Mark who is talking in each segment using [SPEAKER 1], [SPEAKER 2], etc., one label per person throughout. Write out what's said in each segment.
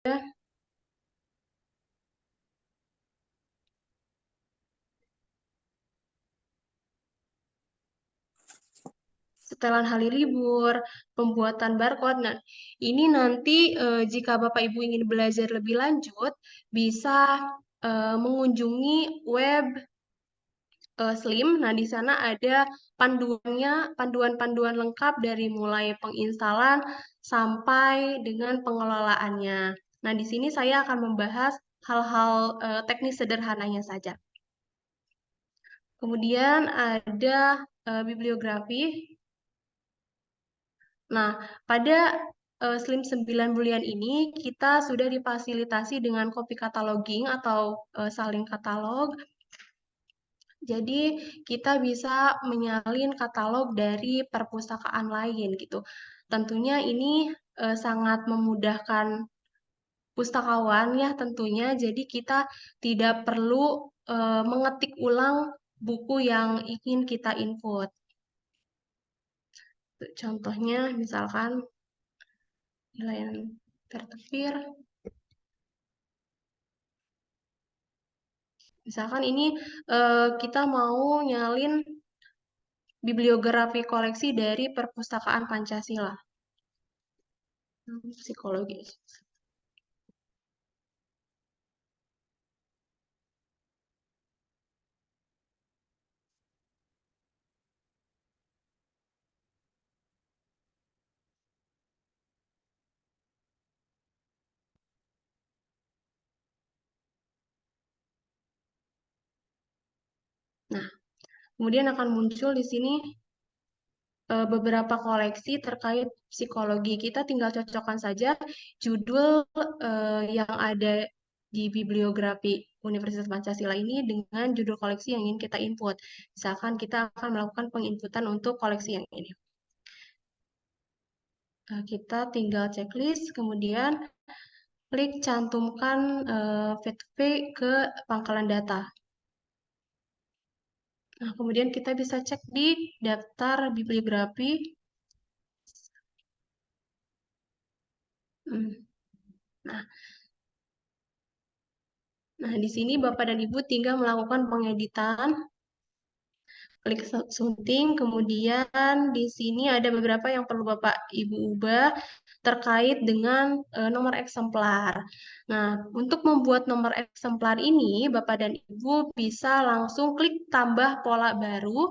[SPEAKER 1] Setelan hari libur, pembuatan barcode. Nah, ini nanti jika Bapak Ibu ingin belajar lebih lanjut, bisa mengunjungi web Slim. Nah, di sana ada panduannya, panduan-panduan lengkap dari mulai penginstalan sampai dengan pengelolaannya. Nah, di sini saya akan membahas hal-hal teknis sederhananya saja. Kemudian ada bibliografi. Nah, pada Slim 9 bulan ini kita sudah difasilitasi dengan copy cataloging atau saling katalog. Jadi kita bisa menyalin katalog dari perpustakaan lain gitu. Tentunya ini sangat memudahkan pustakawan ya tentunya. Jadi kita tidak perlu mengetik ulang buku yang ingin kita input. Contohnya misalkan nilai tertepir. Misalkan ini kita mau nyalin bibliografi koleksi dari Perpustakaan Pancasila. Psikologi. Nah, kemudian akan muncul di sini beberapa koleksi terkait psikologi. Kita tinggal cocokkan saja judul yang ada di bibliografi Universitas Pancasila ini dengan judul koleksi yang ingin kita input. Misalkan kita akan melakukan penginputan untuk koleksi yang ini. Kita tinggal checklist, kemudian klik cantumkan V2V ke pangkalan data. Nah, kemudian kita bisa cek di daftar bibliografi. Nah, di sini Bapak dan Ibu tinggal melakukan pengeditan. Klik sunting, kemudian di sini ada beberapa yang perlu Bapak Ibu ubah terkait dengan nomor eksemplar. Nah, untuk membuat nomor eksemplar ini, Bapak dan Ibu bisa langsung klik tambah pola baru.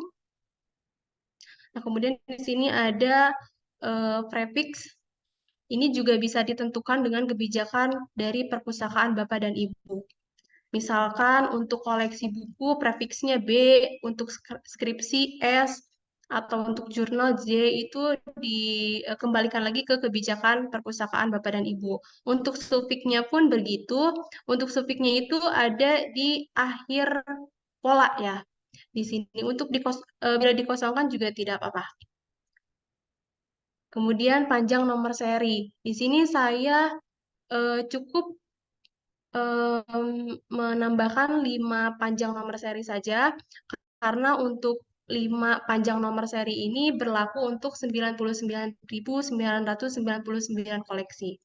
[SPEAKER 1] Nah, kemudian di sini ada prefix. Ini juga bisa ditentukan dengan kebijakan dari perpustakaan Bapak dan Ibu. Misalkan untuk koleksi buku prefiksnya B, untuk skripsi S, atau untuk jurnal J itu dikembalikan lagi ke kebijakan perpustakaan Bapak dan Ibu. Untuk sufiknya pun begitu. Untuk sufiknya itu ada di akhir pola ya. Di sini untuk bila dikosongkan juga tidak apa-apa. Kemudian panjang nomor seri. Di sini saya cukup menambahkan 5 panjang nomor seri saja, karena untuk 5 panjang nomor seri ini berlaku untuk 99.999 koleksi.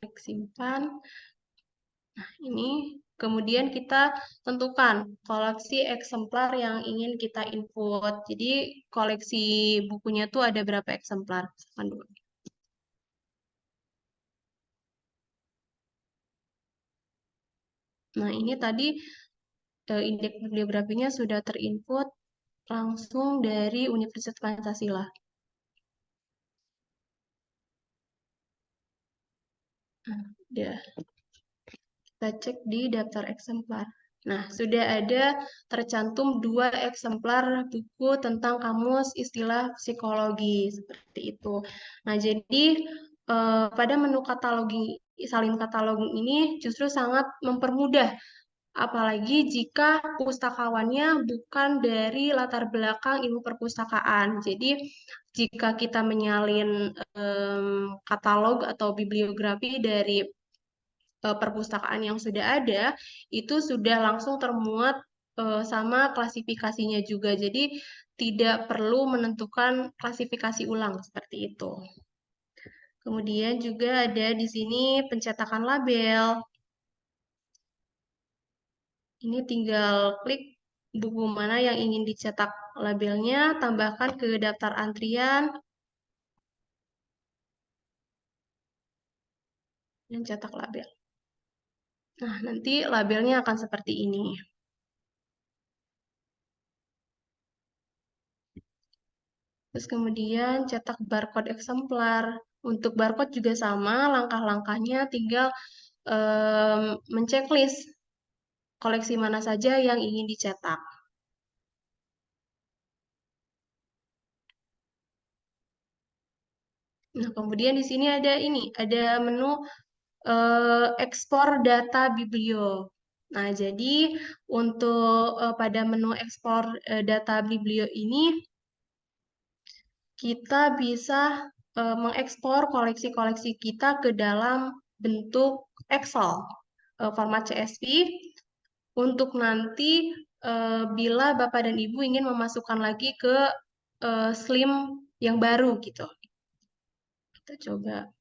[SPEAKER 1] Klik simpan. Nah, ini kemudian kita tentukan koleksi eksemplar yang ingin kita input. Jadi koleksi bukunya tuh ada berapa eksemplar? Nah, ini tadi indeks bibliografinya sudah terinput langsung dari Universitas Pancasila. Nah, udah. Kita cek di daftar eksemplar. Nah, sudah ada tercantum 2 eksemplar buku tentang kamus istilah psikologi, seperti itu. Nah, jadi pada menu salin kataloging ini justru sangat mempermudah, apalagi jika pustakawannya bukan dari latar belakang ilmu perpustakaan. Jadi, jika kita menyalin katalog atau bibliografi dari perpustakaan yang sudah ada, itu sudah langsung termuat sama klasifikasinya juga. Jadi, tidak perlu menentukan klasifikasi ulang seperti itu. Kemudian juga ada di sini pencetakan label. Ini tinggal klik buku mana yang ingin dicetak labelnya, tambahkan ke daftar antrian, dan cetak label. Nah, nanti labelnya akan seperti ini. Terus kemudian cetak barcode eksemplar. Untuk barcode juga sama, langkah-langkahnya tinggal menceklis koleksi mana saja yang ingin dicetak. Nah, kemudian di sini ada menu ekspor data biblio. Nah, jadi untuk pada menu ekspor data biblio ini kita bisa mengekspor koleksi-koleksi kita ke dalam bentuk Excel format CSV untuk nanti bila Bapak dan Ibu ingin memasukkan lagi ke Slim yang baru gitu. Kita coba.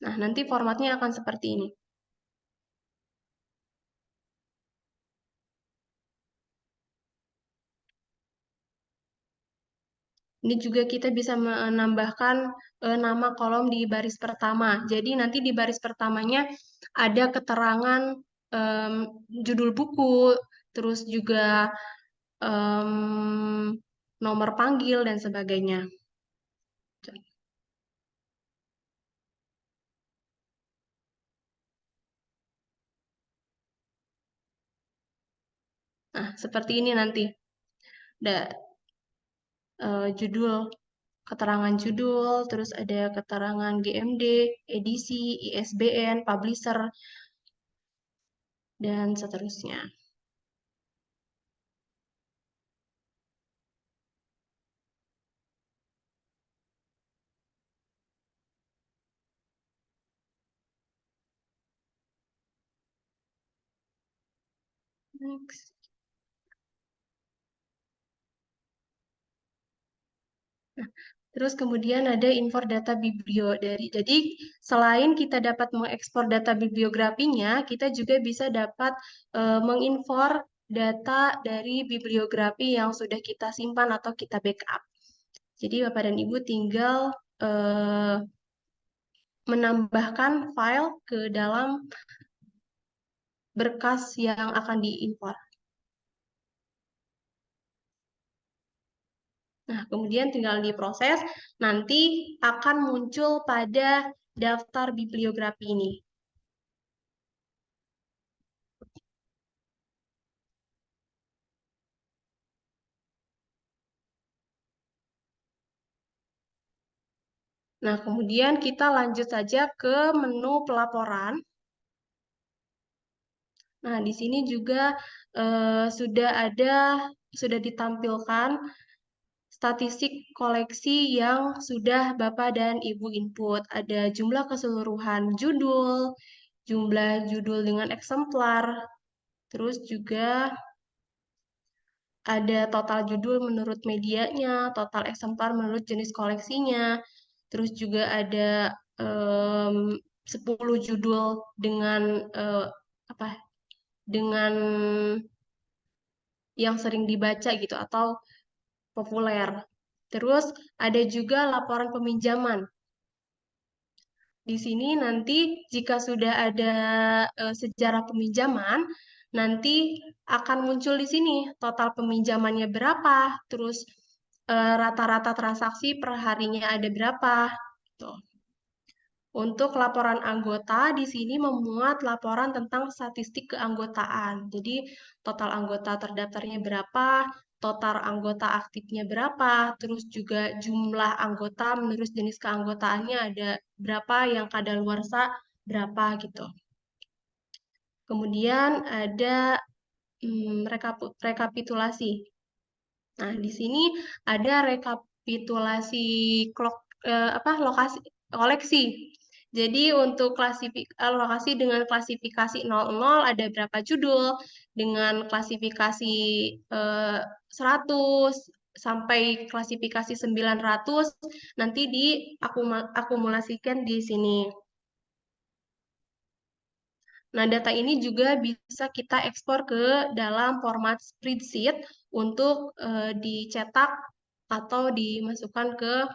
[SPEAKER 1] Nah, nanti formatnya akan seperti ini. Ini juga kita bisa menambahkan nama kolom di baris pertama. Jadi nanti di baris pertamanya ada keterangan judul buku, terus juga nomor panggil dan sebagainya. Nah, seperti ini nanti. Ada judul, keterangan judul, terus ada keterangan GMD, edisi, ISBN, publisher, dan seterusnya. Next. Nah, terus kemudian ada import data biblio jadi selain kita dapat mengekspor data bibliografinya, kita juga bisa dapat mengimpor data dari bibliografi yang sudah kita simpan atau kita backup. Jadi Bapak dan Ibu tinggal menambahkan file ke dalam berkas yang akan diimpor. Nah, kemudian tinggal diproses, nanti akan muncul pada daftar bibliografi ini. Nah, kemudian kita lanjut saja ke menu pelaporan. Nah, di sini juga sudah ditampilkan statistik koleksi yang sudah Bapak dan Ibu input. Ada jumlah keseluruhan jumlah judul dengan eksemplar, terus juga ada total judul menurut medianya, total eksemplar menurut jenis koleksinya, terus juga ada 10 judul dengan apa? Dengan yang sering dibaca gitu atau populer. Terus ada juga laporan peminjaman. Di sini nanti jika sudah ada sejarah peminjaman, nanti akan muncul di sini total peminjamannya berapa, terus rata-rata transaksi per harinya ada berapa. Tuh. Untuk laporan anggota, di sini memuat laporan tentang statistik keanggotaan. Jadi, total anggota terdaftarnya berapa, total anggota aktifnya berapa, terus juga jumlah anggota menurut jenis keanggotaannya ada berapa, yang kadaluarsa berapa gitu. Kemudian ada rekapitulasi. Nah, di sini ada rekapitulasi lokasi koleksi. Jadi untuk alokasi dengan klasifikasi 00 ada berapa judul, dengan klasifikasi 100 sampai klasifikasi 900 nanti diakumulasikan di sini. Nah, data ini juga bisa kita ekspor ke dalam format spreadsheet untuk dicetak atau dimasukkan ke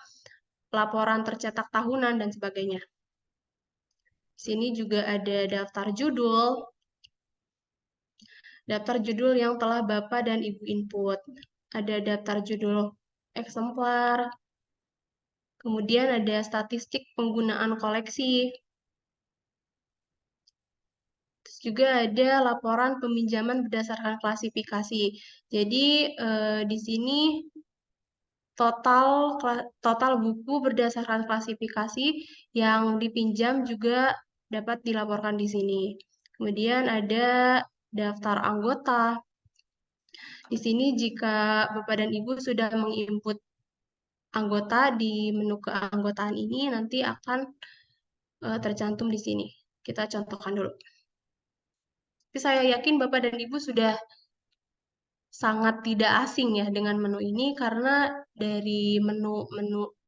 [SPEAKER 1] laporan tercetak tahunan dan sebagainya. Sini juga ada daftar judul yang telah Bapak dan Ibu input. Ada daftar judul eksemplar, kemudian ada statistik penggunaan koleksi. Terus juga ada laporan peminjaman berdasarkan klasifikasi. Jadi di sini total buku berdasarkan klasifikasi yang dipinjam juga dapat dilaporkan di sini. Kemudian ada daftar anggota. Di sini jika Bapak dan Ibu sudah menginput anggota di menu keanggotaan ini nanti akan tercantum di sini. Kita contohkan dulu. Tapi saya yakin Bapak dan Ibu sudah sangat tidak asing ya dengan menu ini karena dari menu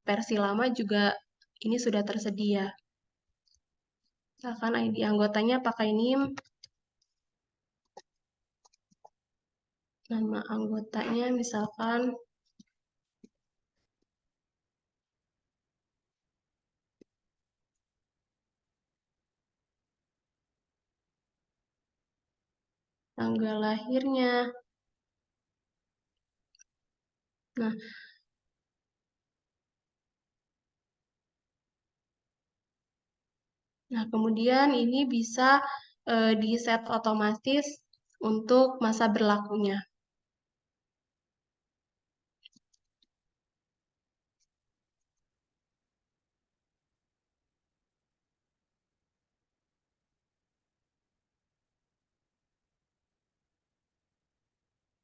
[SPEAKER 1] versi lama juga ini sudah tersedia. Misalkan ID anggotanya pakai NIM, nama anggotanya misalkan tanggal lahirnya. Nah, kemudian ini bisa di-set otomatis untuk masa berlakunya.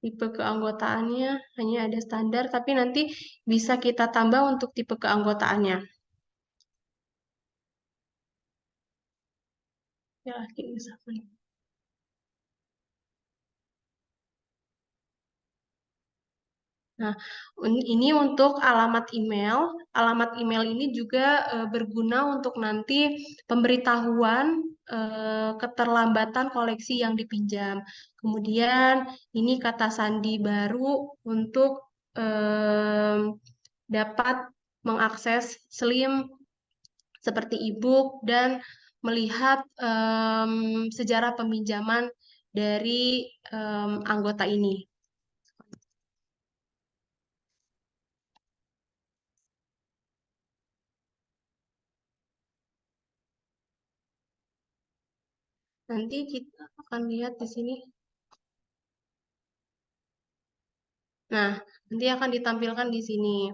[SPEAKER 1] Tipe keanggotaannya hanya ada standar, tapi nanti bisa kita tambah untuk tipe keanggotaannya. Ya, misalkan. Nah, ini untuk alamat email. Alamat email ini juga berguna untuk nanti pemberitahuan keterlambatan koleksi yang dipinjam. Kemudian ini kata sandi baru untuk dapat mengakses Slim seperti e-book dan melihat sejarah peminjaman dari anggota ini. Nanti kita akan lihat di sini. Nah, nanti akan ditampilkan di sini.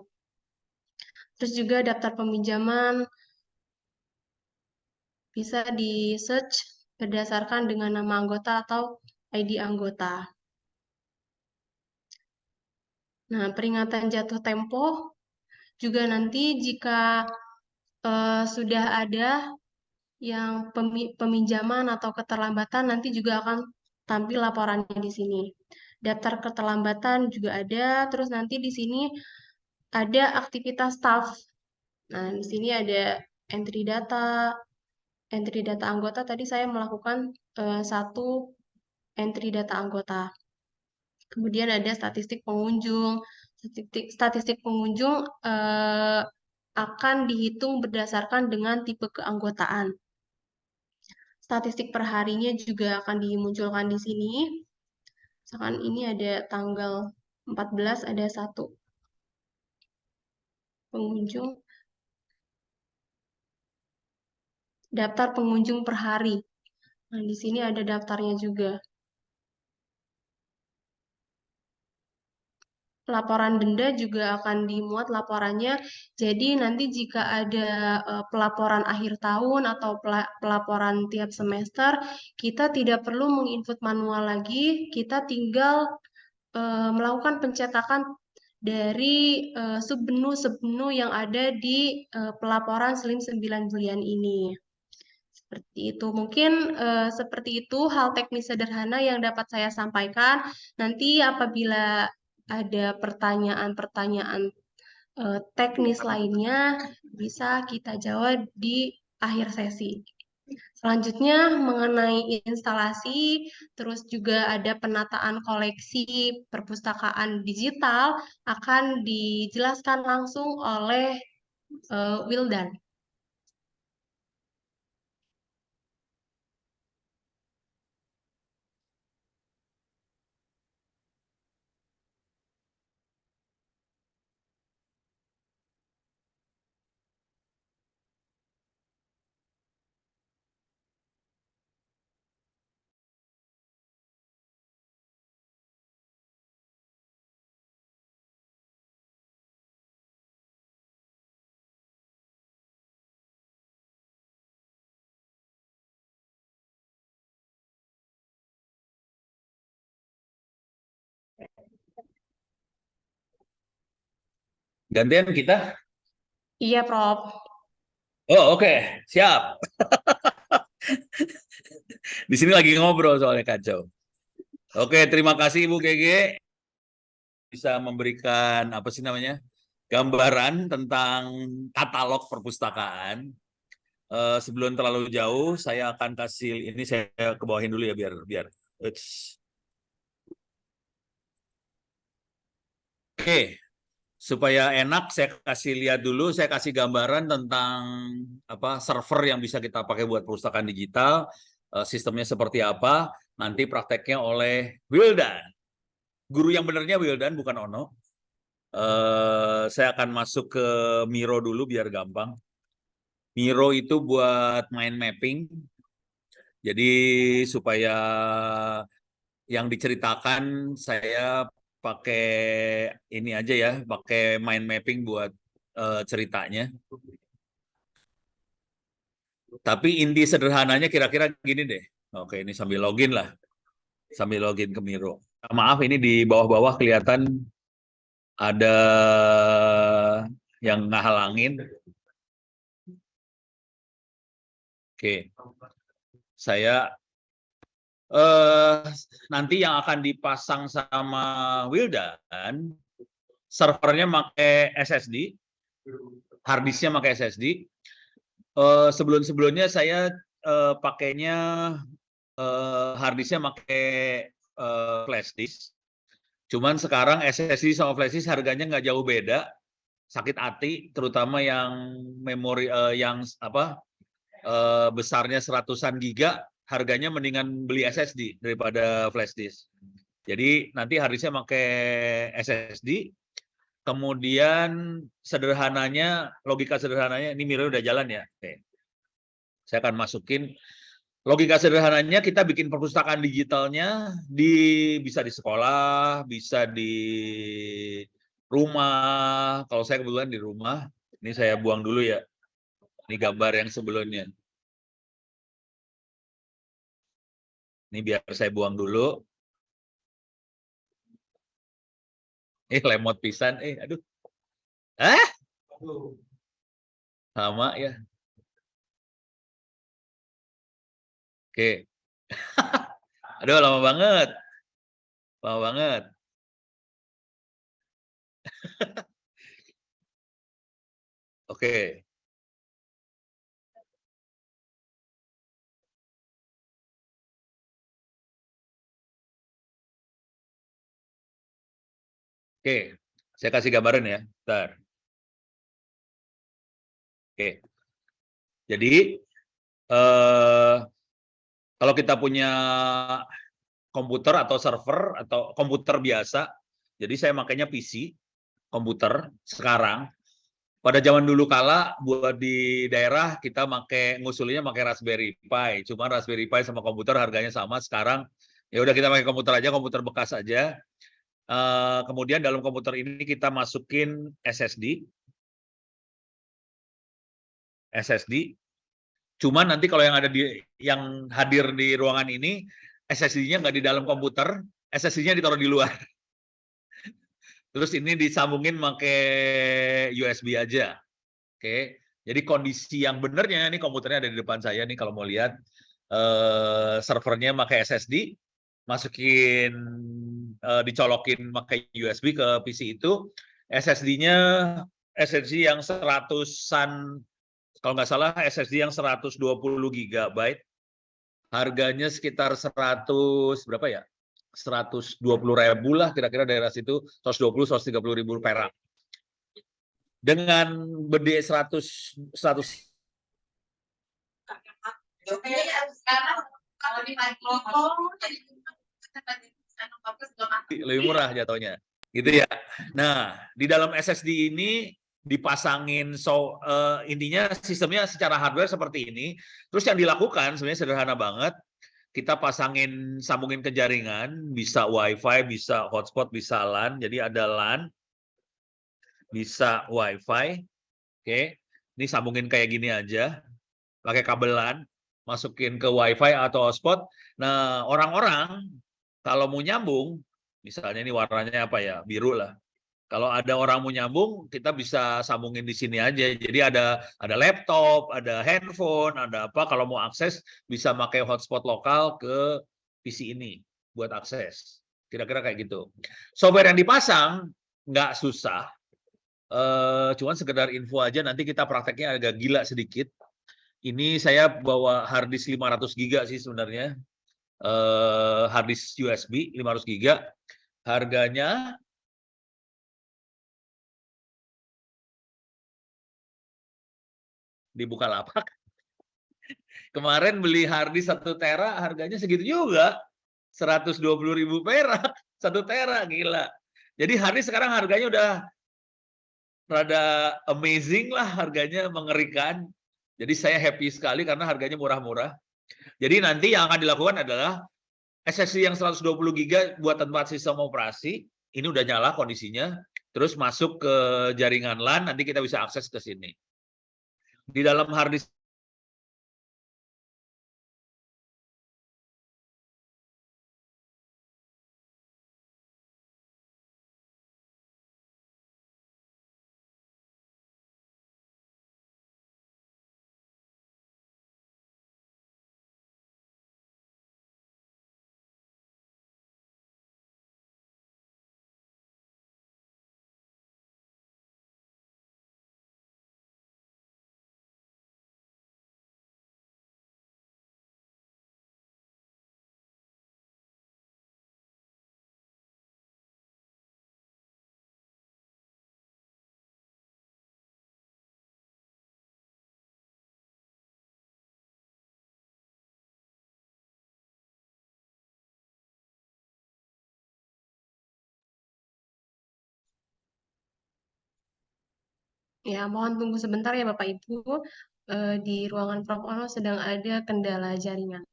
[SPEAKER 1] Terus juga daftar peminjaman bisa di-search berdasarkan dengan nama anggota atau ID anggota. Nah, peringatan jatuh tempo juga nanti jika sudah ada yang peminjaman atau keterlambatan nanti juga akan tampil laporannya di sini. Daftar keterlambatan juga ada, terus nanti di sini ada aktivitas staff. Nah, di sini ada entry data anggota. Tadi saya melakukan satu entry data anggota. Kemudian ada statistik pengunjung. Statistik pengunjung akan dihitung berdasarkan dengan tipe keanggotaan. Statistik perharinya juga akan dimunculkan di sini. Misalkan ini ada tanggal 14, ada 1 pengunjung. Daftar pengunjung per hari. Nah, di sini ada daftarnya juga. Laporan denda juga akan dimuat laporannya. Jadi nanti jika ada pelaporan akhir tahun atau pelaporan tiap semester, kita tidak perlu menginput manual lagi, kita tinggal melakukan pencetakan dari submenu yang ada di pelaporan Slim 9 bulan ini. Seperti itu. Mungkin seperti itu hal teknis sederhana yang dapat saya sampaikan. Nanti apabila ada pertanyaan-pertanyaan teknis lainnya, bisa kita jawab di akhir sesi. Selanjutnya mengenai instalasi, terus juga ada penataan koleksi perpustakaan digital akan dijelaskan langsung oleh Wildan.
[SPEAKER 2] Gantian kita?
[SPEAKER 1] Iya, Prof.
[SPEAKER 2] Oh, oke. Siap. Di sini lagi ngobrol soalnya kacau. Oke, terima kasih Ibu Gege bisa memberikan apa sih namanya? Gambaran tentang katalog perpustakaan. Sebelum terlalu jauh, saya akan kasih ini, saya ke bawahin dulu ya biar. Oke, supaya enak saya kasih lihat dulu, saya kasih gambaran tentang apa server yang bisa kita pakai buat perpustakaan digital, sistemnya seperti apa, nanti prakteknya oleh Wildan. Guru yang benernya Wildan, bukan Ono. Saya akan masuk ke Miro dulu biar gampang. Miro itu buat mind mapping. Jadi supaya yang diceritakan saya pakai ini aja ya, pakai mind mapping buat ceritanya. Tapi inti sederhananya kira-kira gini deh. Oke, ini sambil login lah. Sambil login ke Miro. Maaf, ini di bawah-bawah kelihatan ada yang ngehalangin. Oke. Saya nanti yang akan dipasang sama Wildan, servernya pakai SSD, harddisknya pakai SSD. Sebelum-sebelumnya saya pakainya harddisknya pakai flash disk. Cuman sekarang SSD sama flash disk harganya nggak jauh beda. Sakit hati, terutama yang memori yang apa besarnya seratusan giga, harganya mendingan beli SSD daripada flash disk. Jadi nanti harddisknya pakai SSD. Kemudian sederhananya, logika sederhananya, ini Miro udah jalan ya. Oke. Saya akan masukin logika sederhananya, kita bikin perpustakaan digitalnya bisa di sekolah, bisa di rumah. Kalau saya kebetulan di rumah, ini saya buang dulu ya. Ini gambar yang sebelumnya. Ini biar saya buang dulu. Lemot pisan. Aduh. Sama ya. Oke. Aduh, lama banget. Lama banget. Oke. Oke. Saya kasih gambaran ya. Bentar. Oke. Jadi, kalau kita punya komputer atau server atau komputer biasa, jadi saya makanya PC, komputer sekarang. Pada zaman dulu kala buat di daerah kita ngusulinnya pakai Raspberry Pi. Cuma Raspberry Pi sama komputer harganya sama. Sekarang ya udah kita pakai komputer aja, komputer bekas aja. Kemudian dalam komputer ini kita masukin SSD. Cuma nanti kalau yang hadir di ruangan ini SSD-nya nggak di dalam komputer, SSD-nya ditaruh di luar. Terus ini disambungin pakai USB aja. Oke. Jadi kondisi yang benernya ini komputernya ada di depan saya nih kalau mau lihat servernya pakai SSD, masukin dicolokin pakai USB ke PC itu, SSD-nya SSD yang 100-an, kalau nggak salah SSD yang 120 GB, harganya sekitar 100 berapa ya? 120.000 lah kira-kira daerah situ, 120-130.000 perak. Dengan BD 100 lebih murah jatuhnya gitu ya. Nah, di dalam SSD ini dipasangin intinya sistemnya secara hardware seperti ini. Terus yang dilakukan sebenarnya sederhana banget. Kita pasangin, sambungin ke jaringan, bisa WiFi, bisa hotspot, bisa LAN. Jadi ada LAN, bisa WiFi. Oke, ini sambungin kayak gini aja, pakai kabel LAN, masukin ke WiFi atau hotspot. Nah, orang-orang kalau mau nyambung, misalnya ini warnanya apa ya, biru lah. Kalau ada orang mau nyambung, kita bisa sambungin di sini aja. Jadi ada laptop, ada handphone, ada apa. Kalau mau akses, bisa pakai hotspot lokal ke PC ini buat akses. Kira-kira kayak gitu. Software yang dipasang nggak susah. Cuman sekedar info aja, nanti kita prakteknya agak gila sedikit. Ini saya bawa hard disk 500 GB sih sebenarnya. Hard disk USB 500 GB. Harganya di Bukalapak. Kemarin beli hard disk 1 tera harganya segitu juga. 120.000 perak. 1 tera, gila. Jadi hard disk sekarang harganya udah rada amazing lah, harganya mengerikan. Jadi saya happy sekali karena harganya murah-murah. Jadi nanti yang akan dilakukan adalah SSD yang 120 GB buat tempat sistem operasi, ini udah nyala kondisinya, terus masuk ke jaringan LAN, nanti kita bisa akses ke sini. Di dalam hard disk
[SPEAKER 1] Ya, mohon tunggu sebentar ya Bapak Ibu. Di ruangan Prof. Ono sedang ada kendala jaringan.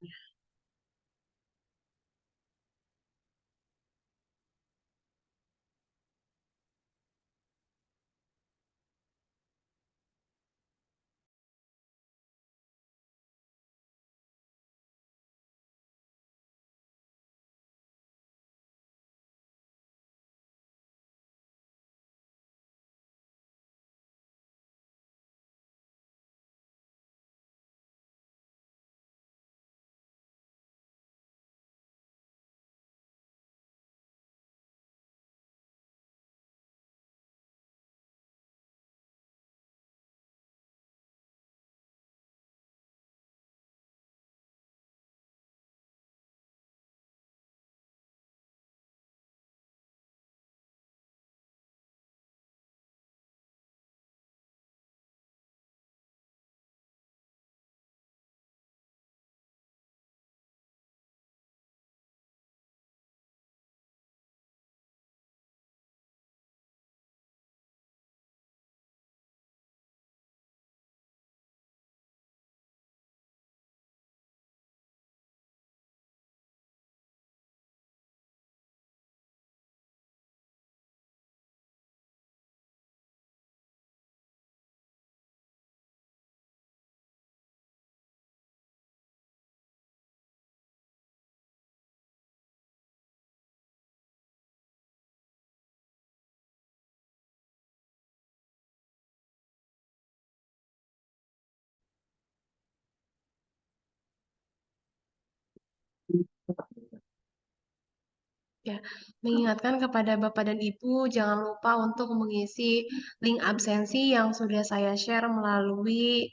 [SPEAKER 1] Ya, mengingatkan kepada Bapak dan Ibu, jangan lupa untuk mengisi link absensi yang sudah saya share melalui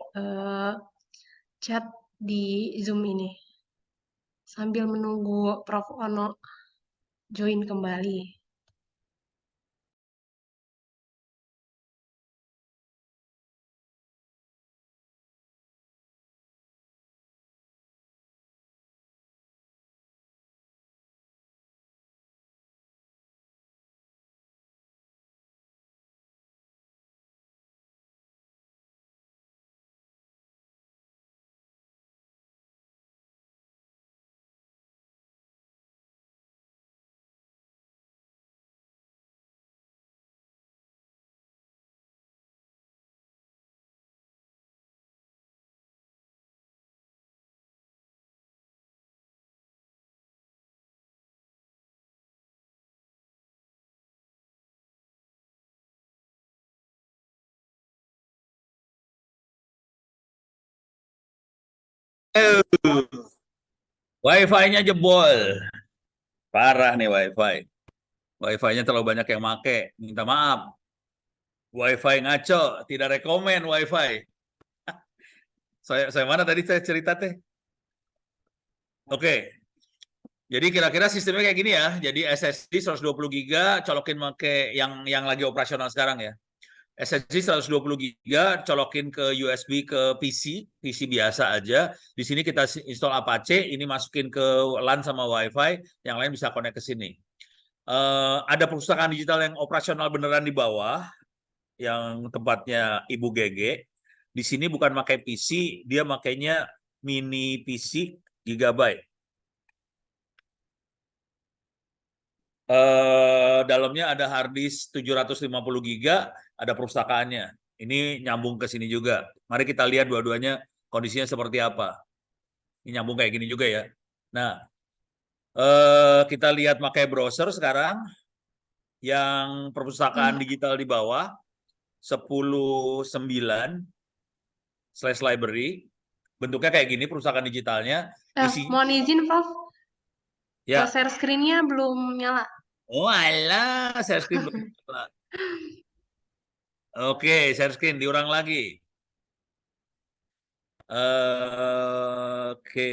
[SPEAKER 1] chat di Zoom ini. Sambil menunggu Prof. Ono join kembali.
[SPEAKER 2] Wifi-nya jebol. Parah nih Wifi. Wifi-nya terlalu banyak yang make. Minta maaf. Wifi ngaco, tidak rekomen Wifi. Saya mana tadi saya cerita teh? Oke. Jadi kira-kira sistemnya kayak gini ya. Jadi SSD 120 GB colokin make yang lagi operasional sekarang ya. SSD 120 GB colokin ke USB ke PC biasa aja. Di sini kita install Apache, ini masukin ke LAN sama WiFi, yang lain bisa connect ke sini. Ada perpustakaan digital yang operasional beneran di bawah, yang tempatnya Ibu Gege. Di sini bukan pakai PC, dia makainya mini PC Gigabyte. Dalamnya ada hard disk 750 GB, ada perpustakaannya. Ini nyambung ke sini juga. Mari kita lihat dua-duanya kondisinya seperti apa. Ini nyambung kayak gini juga ya. Nah, kita lihat pakai browser sekarang. Yang perpustakaan digital di bawah 10.9/library. Bentuknya kayak gini perpustakaan digitalnya.
[SPEAKER 1] Mohon izin, Prof.
[SPEAKER 2] Ya.
[SPEAKER 1] Share screen-nya belum nyala.
[SPEAKER 2] Oh alah, share screen belum nyala. Oke, share screen diulang lagi. Oke.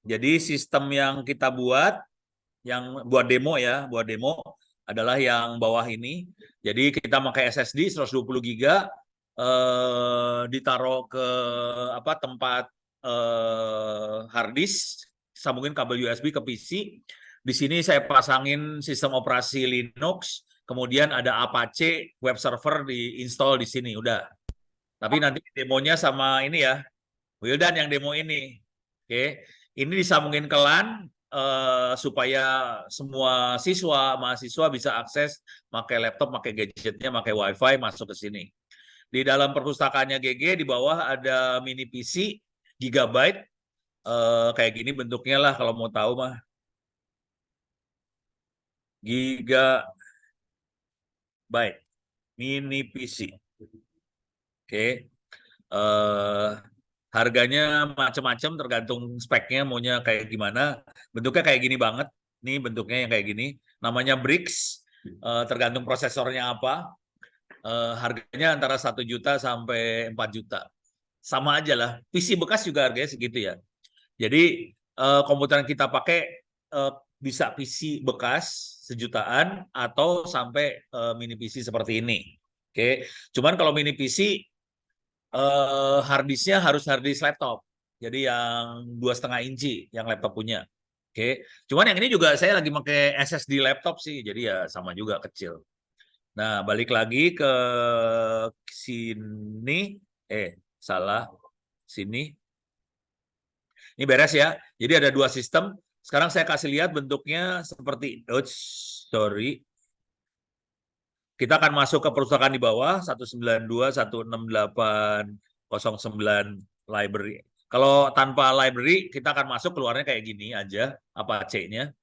[SPEAKER 2] Jadi sistem yang kita buat, yang buat demo ya, buat demo adalah yang bawah ini. Jadi kita pakai SSD 120 GB, ditaruh ke tempat hard disk, sambungin kabel USB ke PC. Di sini saya pasangin sistem operasi Linux, kemudian ada Apache web server di install di sini udah. Tapi nanti demonya sama ini ya, Wildan yang demo ini. Oke, ini disambungin ke LAN supaya semua siswa, mahasiswa bisa akses pakai laptop, pakai gadgetnya, pakai WiFi masuk ke sini. Di dalam perpustakaannya GG di bawah ada mini PC Gigabyte, kayak gini bentuknya lah kalau mau tahu mah. Gigabyte mini PC. Oke. Harganya macam-macam tergantung speknya maunya kayak gimana. Bentuknya kayak gini banget. Nih bentuknya yang kayak gini. Namanya Bricks. Tergantung prosesornya apa. Harganya antara 1 juta sampai 4 juta. Sama aja lah. PC bekas juga harganya segitu ya. Jadi komputer yang kita pakai bisa PC bekas sejutaan atau sampai mini PC seperti ini. Oke. Cuman kalau mini PC hard disknya harus hard disk laptop. Jadi yang 2,5 inci yang laptop punya. Oke. Cuman yang ini juga saya lagi pakai SSD laptop sih. Jadi ya sama juga kecil. Nah, balik lagi ke sini. Salah. Sini. Ini beres ya. Jadi ada dua sistem. Sekarang saya kasih lihat bentuknya seperti, sorry. Kita akan masuk ke perpustakaan di bawah 192.168.09 library. Kalau tanpa library kita akan masuk keluarnya kayak gini aja Apache-nya.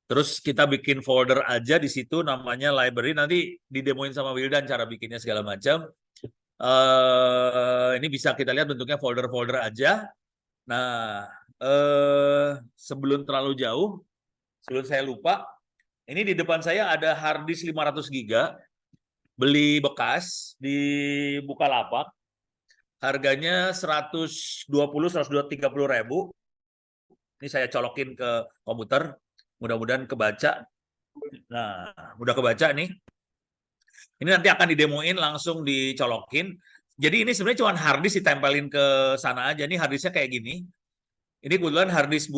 [SPEAKER 2] Terus kita bikin folder aja di situ namanya library. Nanti didemoin sama Wildan cara bikinnya segala macam. Ini bisa kita lihat bentuknya folder-folder aja. Nah, sebelum terlalu jauh, sebelum saya lupa, Ini di depan saya ada hard disk 500 GB, beli bekas di Bukalapak, harganya 120-130 ribu. Ini saya colokin ke komputer, mudah-mudahan kebaca. Nah, udah kebaca nih. Ini nanti akan didemoin, langsung dicolokin. Jadi ini sebenarnya cuma hard disk ditempelin ke sana aja. Ini hard disknya kayak gini. Ini kebetulan hard disk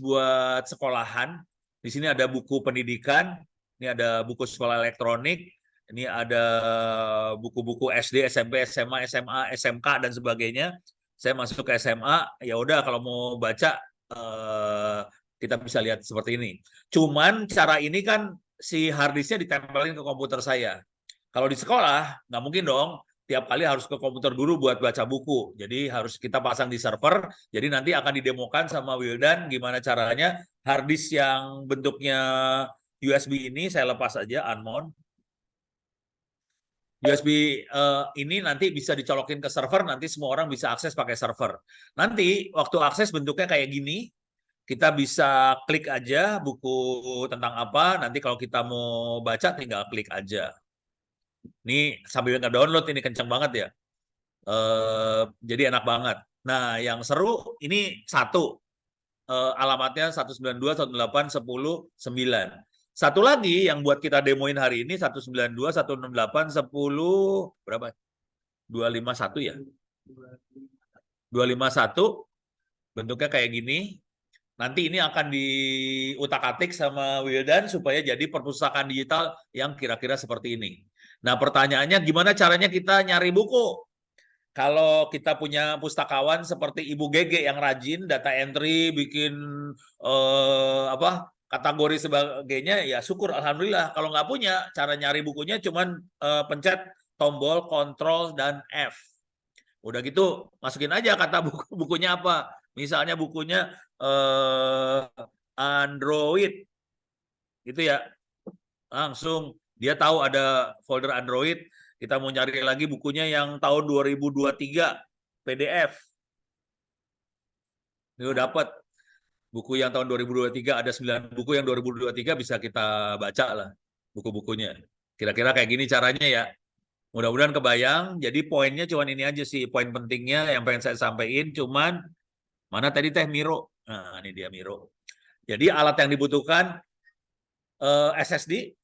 [SPEAKER 2] buat sekolahan. Di sini ada buku pendidikan, ini ada buku sekolah elektronik, ini ada buku-buku SD, SMP, SMA, SMA, SMK dan sebagainya. Saya masuk ke SMA, ya udah kalau mau baca kita bisa lihat seperti ini. Cuman cara ini kan si hard disknya ditempelin ke komputer saya. Kalau di sekolah nggak mungkin dong tiap kali harus ke komputer guru buat baca buku. Jadi harus kita pasang di server. Jadi nanti akan didemokan sama Wildan gimana caranya hard disk yang bentuknya USB ini saya lepas aja unmount. USB ini nanti bisa dicolokin ke server, nanti semua orang bisa akses pakai server. Nanti waktu akses bentuknya kayak gini, kita bisa klik aja buku tentang apa, nanti kalau kita mau baca tinggal klik aja. Ini sambil nge-download ini kenceng banget ya. Jadi enak banget. Nah, yang seru ini satu, alamatnya 192.168.10.9. Satu lagi yang buat kita demoin hari ini 192.168.10 berapa? 251 ya? 251 bentuknya kayak gini. Nanti ini akan diutak-atik sama Wildan supaya jadi perpustakaan digital yang kira-kira seperti ini. Nah, pertanyaannya gimana caranya kita nyari buku? Kalau kita punya pustakawan seperti Ibu Gege yang rajin data entry, bikin kategori sebagainya, ya syukur alhamdulillah. Kalau nggak punya, cara nyari bukunya cuman pencet tombol Ctrl dan F. Udah gitu masukin aja kata bukunya apa. Misalnya bukunya Android, gitu ya. Langsung dia tahu ada folder Android. Kita mau nyari lagi bukunya yang tahun 2023 PDF. Ini udah dapat buku yang tahun 2023, ada 9 buku yang 2023 bisa kita baca lah buku-bukunya. Kira-kira kayak gini caranya ya. Mudah-mudahan kebayang. Jadi poinnya cuman ini aja sih, poin pentingnya yang pengen saya sampaikan. Cuman mana tadi Teh Miro? Nah, ini dia Miro. Jadi alat yang dibutuhkan SSD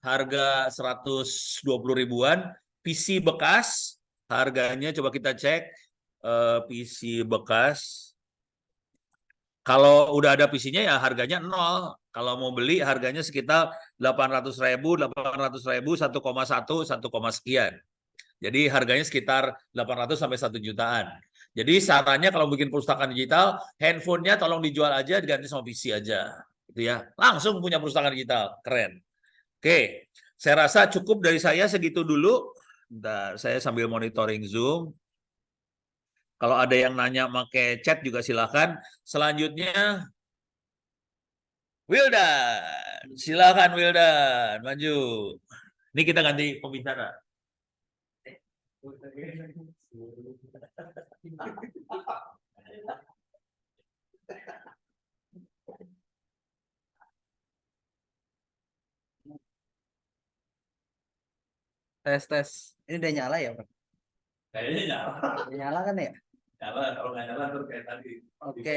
[SPEAKER 2] harga 120 ribuan, PC bekas harganya coba kita cek, PC bekas kalau udah ada PC-nya ya harganya nol. Kalau mau beli harganya sekitar 800 ribu, 1,1, 1, sekian. Jadi harganya sekitar 800 sampai 1 jutaan. Jadi sarannya kalau bikin perpustakaan digital, handphonenya tolong dijual aja diganti sama PC aja. Gitu ya. Langsung punya perpustakaan digital. Keren. Oke, saya rasa cukup dari saya segitu dulu. Bentar, saya sambil monitoring Zoom. Kalau ada yang nanya pakai chat juga silakan. Selanjutnya Wildan, silakan Wildan, maju. Ini kita ganti pembicara.
[SPEAKER 3] Tes tes. Ini udah nyala ya, Pak?
[SPEAKER 2] Kayaknya nyala.
[SPEAKER 3] Udah nyala kan ya?
[SPEAKER 2] Nyala, kalau nggak nyala tuh kayak tadi.
[SPEAKER 3] Oke.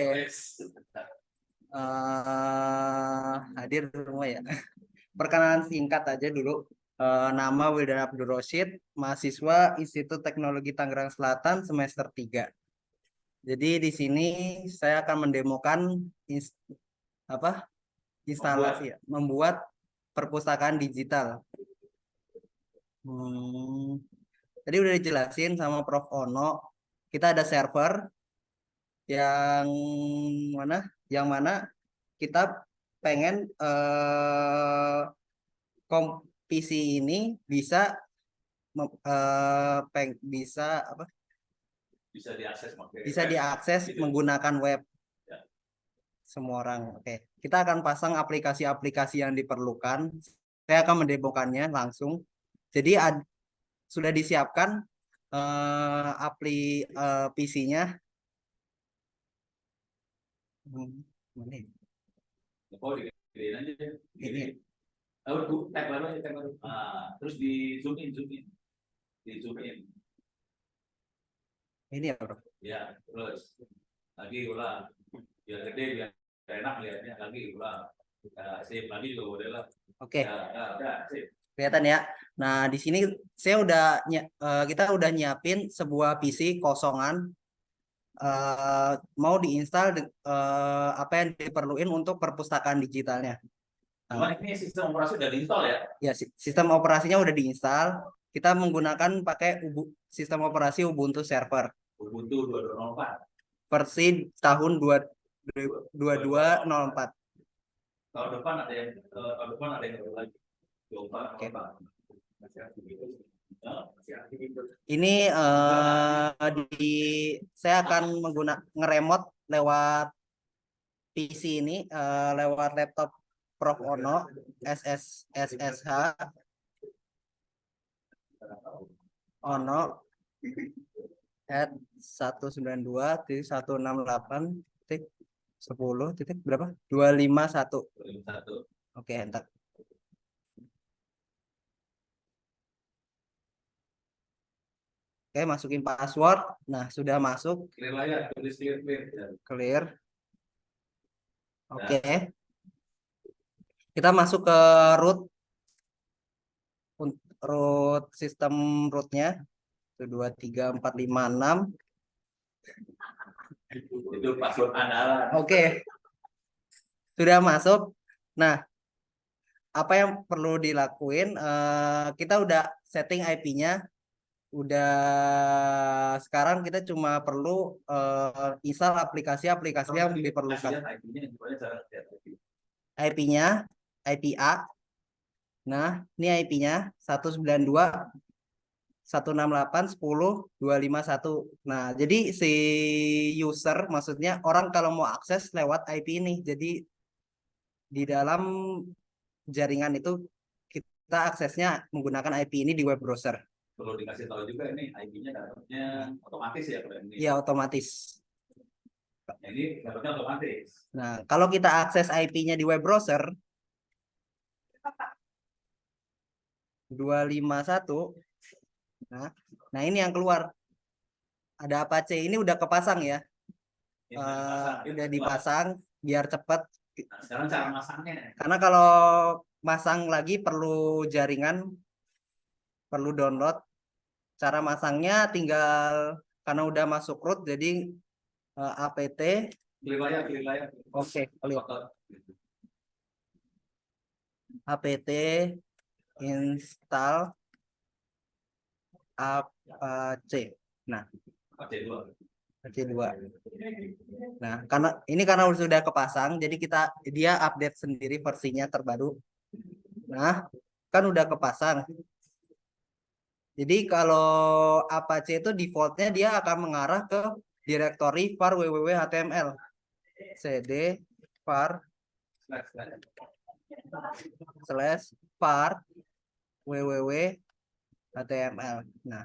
[SPEAKER 3] Hadir semua ya. Perkenalan singkat aja dulu. Nama Wildan Abdul Rosyid, mahasiswa Institut Teknologi Tangerang Selatan semester 3. Jadi di sini saya akan mendemokan instalasi ya, membuat perpustakaan digital. Tadi udah dijelasin sama Prof. Ono, kita ada server yang mana kita pengen PC ini bisa diakses menggunakan web.
[SPEAKER 2] Ya.
[SPEAKER 3] Semua orang. Oke. Kita akan pasang aplikasi-aplikasi yang diperlukan. Saya akan mendemokannya langsung. Jadi sudah disiapkan PC-nya.
[SPEAKER 2] Oh, digedein aja.
[SPEAKER 3] Ini.
[SPEAKER 2] Tag baru aja, tag baru. Nah, terus di zoom in. Di zoom in.
[SPEAKER 3] Ini ya, Bro.
[SPEAKER 2] Ya, terus lagi ulang. Biar gede, biar enak lihatnya. Lagi ulang. Save lagi juga modelnya.
[SPEAKER 3] Oke.
[SPEAKER 2] Udah, save.
[SPEAKER 3] Kelihatan ya. Nah, di sini saya kita udah nyiapin sebuah PC kosongan. Mau diinstal apa yang diperluin untuk perpustakaan digitalnya.
[SPEAKER 2] Cuma ini sistem operasi udah diinstal ya?
[SPEAKER 3] Ya, sistem operasinya udah diinstal. Kita menggunakan pakai sistem operasi Ubuntu Server.
[SPEAKER 2] Ubuntu 2204.
[SPEAKER 3] Versi tahun 2204.
[SPEAKER 2] Tahun depan ada yang baru lagi.
[SPEAKER 3] Oke.
[SPEAKER 2] Masih
[SPEAKER 3] Ini saya akan ngeremot lewat PC ini, lewat laptop Prof Ono SSH Ono at 192.168.10 berapa? 251. Oke, enter. Oke, masukin password. Nah, sudah masuk.
[SPEAKER 2] Clear layar, tulis clear.
[SPEAKER 3] Clear. Oke. Kita masuk ke root sistem rootnya. 23456.
[SPEAKER 2] Itu password andalan.
[SPEAKER 3] Oke. Sudah masuk. Nah, apa yang perlu dilakuin? Kita udah setting IP-nya. Sekarang kita cuma perlu install aplikasi-aplikasi yang diperlukan. IP-nya IPA. Nah, ini IP-nya 192.168.10.251. Nah, jadi si user, maksudnya orang kalau mau akses lewat IP ini. Jadi di dalam jaringan itu kita aksesnya menggunakan IP ini di web browser.
[SPEAKER 2] Perlu dikasih tahu juga ini IP-nya dapatnya otomatis ya, Pak?
[SPEAKER 3] Iya, otomatis.
[SPEAKER 2] Ini dapatnya otomatis.
[SPEAKER 3] Nah, kalau kita akses IP-nya di web browser 251. Nah, ini yang keluar. Ada Apache, ini udah kepasang ya. Udah dipasang biar cepat.
[SPEAKER 2] Nah, sekarang cara masangnya.
[SPEAKER 3] Karena kalau masang lagi perlu jaringan, perlu download. Cara masangnya tinggal karena udah masuk root, jadi apt.
[SPEAKER 2] Clear layar.
[SPEAKER 3] Oke, apt install Apache. Nah,
[SPEAKER 2] Apache 2.
[SPEAKER 3] Nah, karena sudah kepasang, jadi dia update sendiri versinya terbaru. Nah, kan udah kepasang. Jadi kalau Apache itu defaultnya dia akan mengarah ke direktori var www.html. cd var /var www.html. Nah,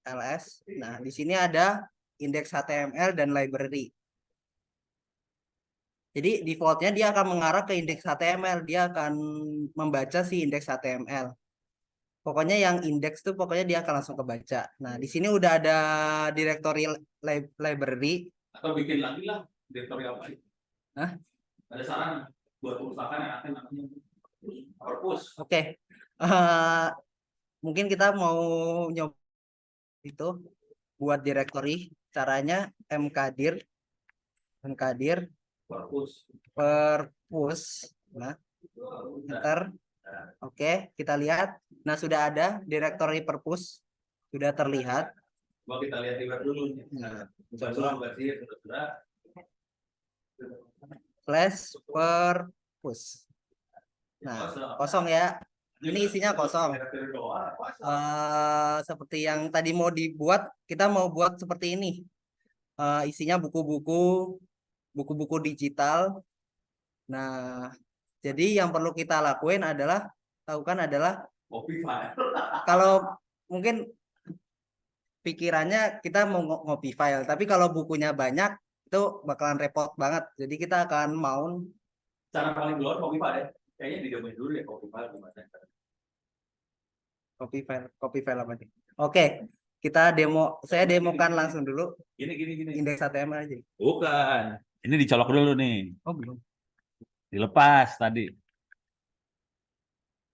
[SPEAKER 3] ls. Nah, di sini ada indeks HTML dan library. Jadi defaultnya dia akan mengarah ke indeks HTML. Dia akan membaca si indeks HTML. Pokoknya yang indeks tuh pokoknya dia akan langsung kebaca. Nah, di sini udah ada directory library.
[SPEAKER 2] Atau bikin lagi lah directory apa?
[SPEAKER 3] Hah?
[SPEAKER 2] Ada saran buat perpustakaan yang akan namanya perpus.
[SPEAKER 3] Oke. Mungkin kita mau nyoba itu buat directory. Caranya mkdir perpus. Nah, enter. Oke, kita lihat. Nah, sudah ada directory perpus, sudah terlihat.
[SPEAKER 2] Coba kita lihat di web dulu.
[SPEAKER 3] Nah, flash perpus. Nah, kosong ya. Ini isinya kosong. Seperti yang tadi mau dibuat, kita mau buat seperti ini. Isinya buku-buku digital. Nah, jadi yang perlu kita lakukan adalah
[SPEAKER 2] copy file.
[SPEAKER 3] Kalau mungkin pikirannya kita mau ngopi file, tapi kalau bukunya banyak, itu bakalan repot banget. Jadi kita akan mount
[SPEAKER 2] Cara paling duluan copy file deh. Kayaknya didemoin dulu ya copy file gimana.
[SPEAKER 3] copy file apa nih? Oke, kita demo. Saya demokan langsung dulu
[SPEAKER 2] Gini.
[SPEAKER 3] indeks HTML aja.
[SPEAKER 2] Bukan. Ini dicolok dulu nih.
[SPEAKER 3] Oh belum.
[SPEAKER 2] Dilepas tadi.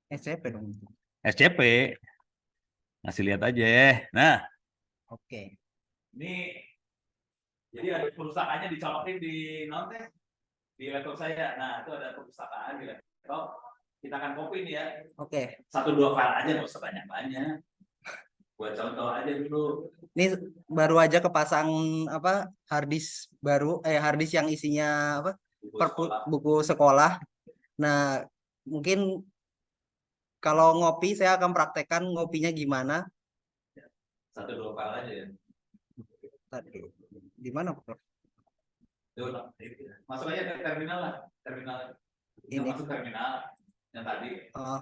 [SPEAKER 3] SCP dong.
[SPEAKER 2] SCP. Ngasih lihat aja. Nah,
[SPEAKER 3] Oke.
[SPEAKER 2] ini jadi ada perpustakaannya dicolokin di nonton di laptop saya. Nah, itu ada perpustakaan di laptop. Kita akan copy nih ya.
[SPEAKER 3] Oke.
[SPEAKER 2] 1-2 file aja, nggak usah banyak-banyak. Buat contoh aja dulu.
[SPEAKER 3] Ini baru aja kepasang apa harddisk baru, harddisk yang isinya apa? Buku sekolah. Nah, mungkin kalau ngopi saya akan praktekkan ngopinya gimana.
[SPEAKER 2] 1-2 file aja ya.
[SPEAKER 3] Tadi di mana, Prof?
[SPEAKER 2] Masuk aja ke terminal lah. Terminal.
[SPEAKER 3] Ini.
[SPEAKER 2] Masuk terminal yang tadi.
[SPEAKER 3] Oh,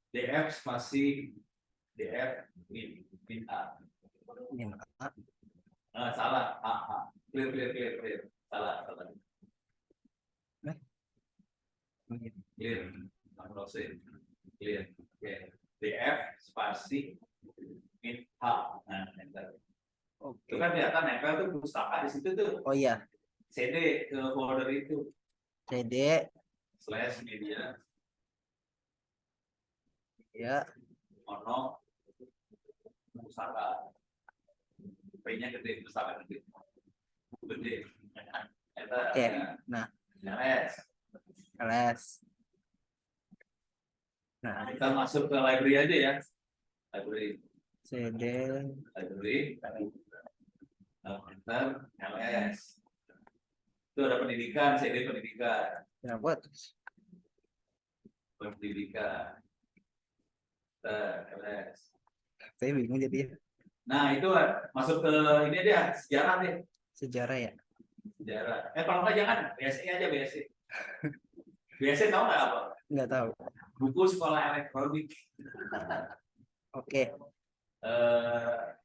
[SPEAKER 2] DF spasi DF min A.
[SPEAKER 3] ini.
[SPEAKER 2] Salah. Clear. Salah. Clear. Clear. Oke. DF spasi min A. Nah, enter.
[SPEAKER 3] Oke.
[SPEAKER 2] Itu kan kelihatan nempel tuh pustaka di situ tuh.
[SPEAKER 3] Oh iya.
[SPEAKER 2] CD ke folder itu.
[SPEAKER 3] CD
[SPEAKER 2] /media.
[SPEAKER 3] ya.
[SPEAKER 2] Mono pustaka. P-nya gede, pustaka gede. Gede.
[SPEAKER 3] Oke. Nah, ls. Nah,
[SPEAKER 2] kita masuk ke library aja ya. Library.
[SPEAKER 3] CD.
[SPEAKER 2] Library. Enter ls. Itu ada pendidikan, CD pendidikan.
[SPEAKER 3] Ya, buat.
[SPEAKER 2] Pendidikan. ls.
[SPEAKER 3] Saya bingung jadi.
[SPEAKER 2] Nah, itu masuk ke ini dia, sejarah deh.
[SPEAKER 3] Sejarah ya.
[SPEAKER 2] Sejarah. Kalau nggak jangan, BSI aja BSI. BSI tahu nggak apa?
[SPEAKER 3] Nggak tahu.
[SPEAKER 2] Buku sekolah elektronik.
[SPEAKER 3] Oke.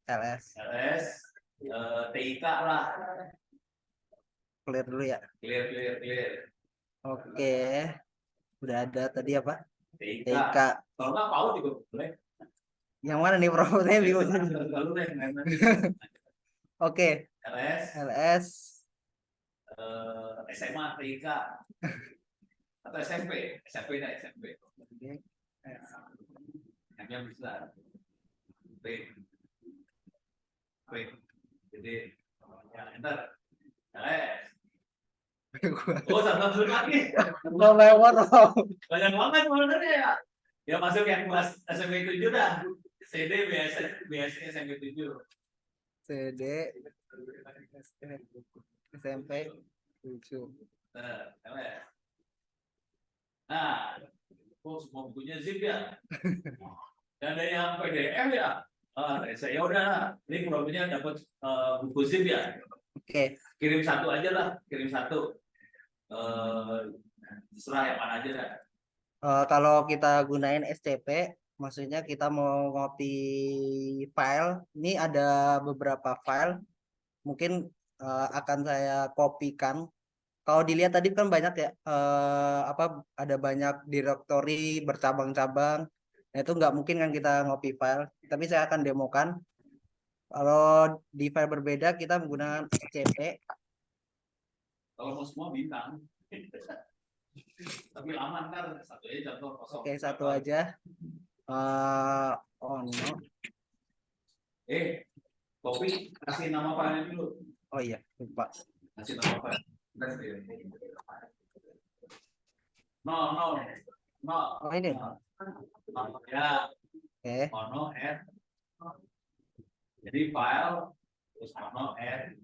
[SPEAKER 3] ls.
[SPEAKER 2] TIK lah.
[SPEAKER 3] Clear dulu ya.
[SPEAKER 2] Clear.
[SPEAKER 3] Oke. Udah ada tadi apa?
[SPEAKER 2] TIK.
[SPEAKER 3] TIK.
[SPEAKER 2] Kalau nggak PAUD juga boleh.
[SPEAKER 3] Yang mana nih, Prof? Saya bingung. Oke. ls.
[SPEAKER 2] SMA TIK. Atau SMP. SMP. Yang besar. P. Jadi yang enter. ls. Oh, satu lagi.
[SPEAKER 3] Nggak lewat, Prof.
[SPEAKER 2] Banyak banget foldernya ya. Ya masuk yang kelas SMP 7 dah. CD biasa SMP 7.
[SPEAKER 3] CD SMP 7.
[SPEAKER 2] Nah, semua bukunya zip ya. Dan ada yang PDF ya. Saya udah, ini problemnya dapat buku zip ya.
[SPEAKER 3] Oke.
[SPEAKER 2] Kirim satu aja lah, terserah yang mana aja dah.
[SPEAKER 3] Kalau kita gunain SCP, maksudnya kita mau ngopi file. Ini ada beberapa file, mungkin akan saya kopikan. Kalau dilihat tadi kan banyak ya, ada banyak directory bercabang-cabang. Nah, itu nggak mungkin kan kita ngopi file. Tapi saya akan demokan. Kalau di file berbeda kita menggunakan SCP.
[SPEAKER 2] Kalau mau semua bintang. Tapi aman kan, satu aja contoh kosong.
[SPEAKER 3] Oke, satu aja. No.
[SPEAKER 2] Copy, kasih nama filenya dulu.
[SPEAKER 3] Oh iya, lupa.
[SPEAKER 2] Kasih nama file. No.
[SPEAKER 3] Oh ini.
[SPEAKER 2] Ya.
[SPEAKER 3] Oke.
[SPEAKER 2] Mono R. Jadi file terus mono R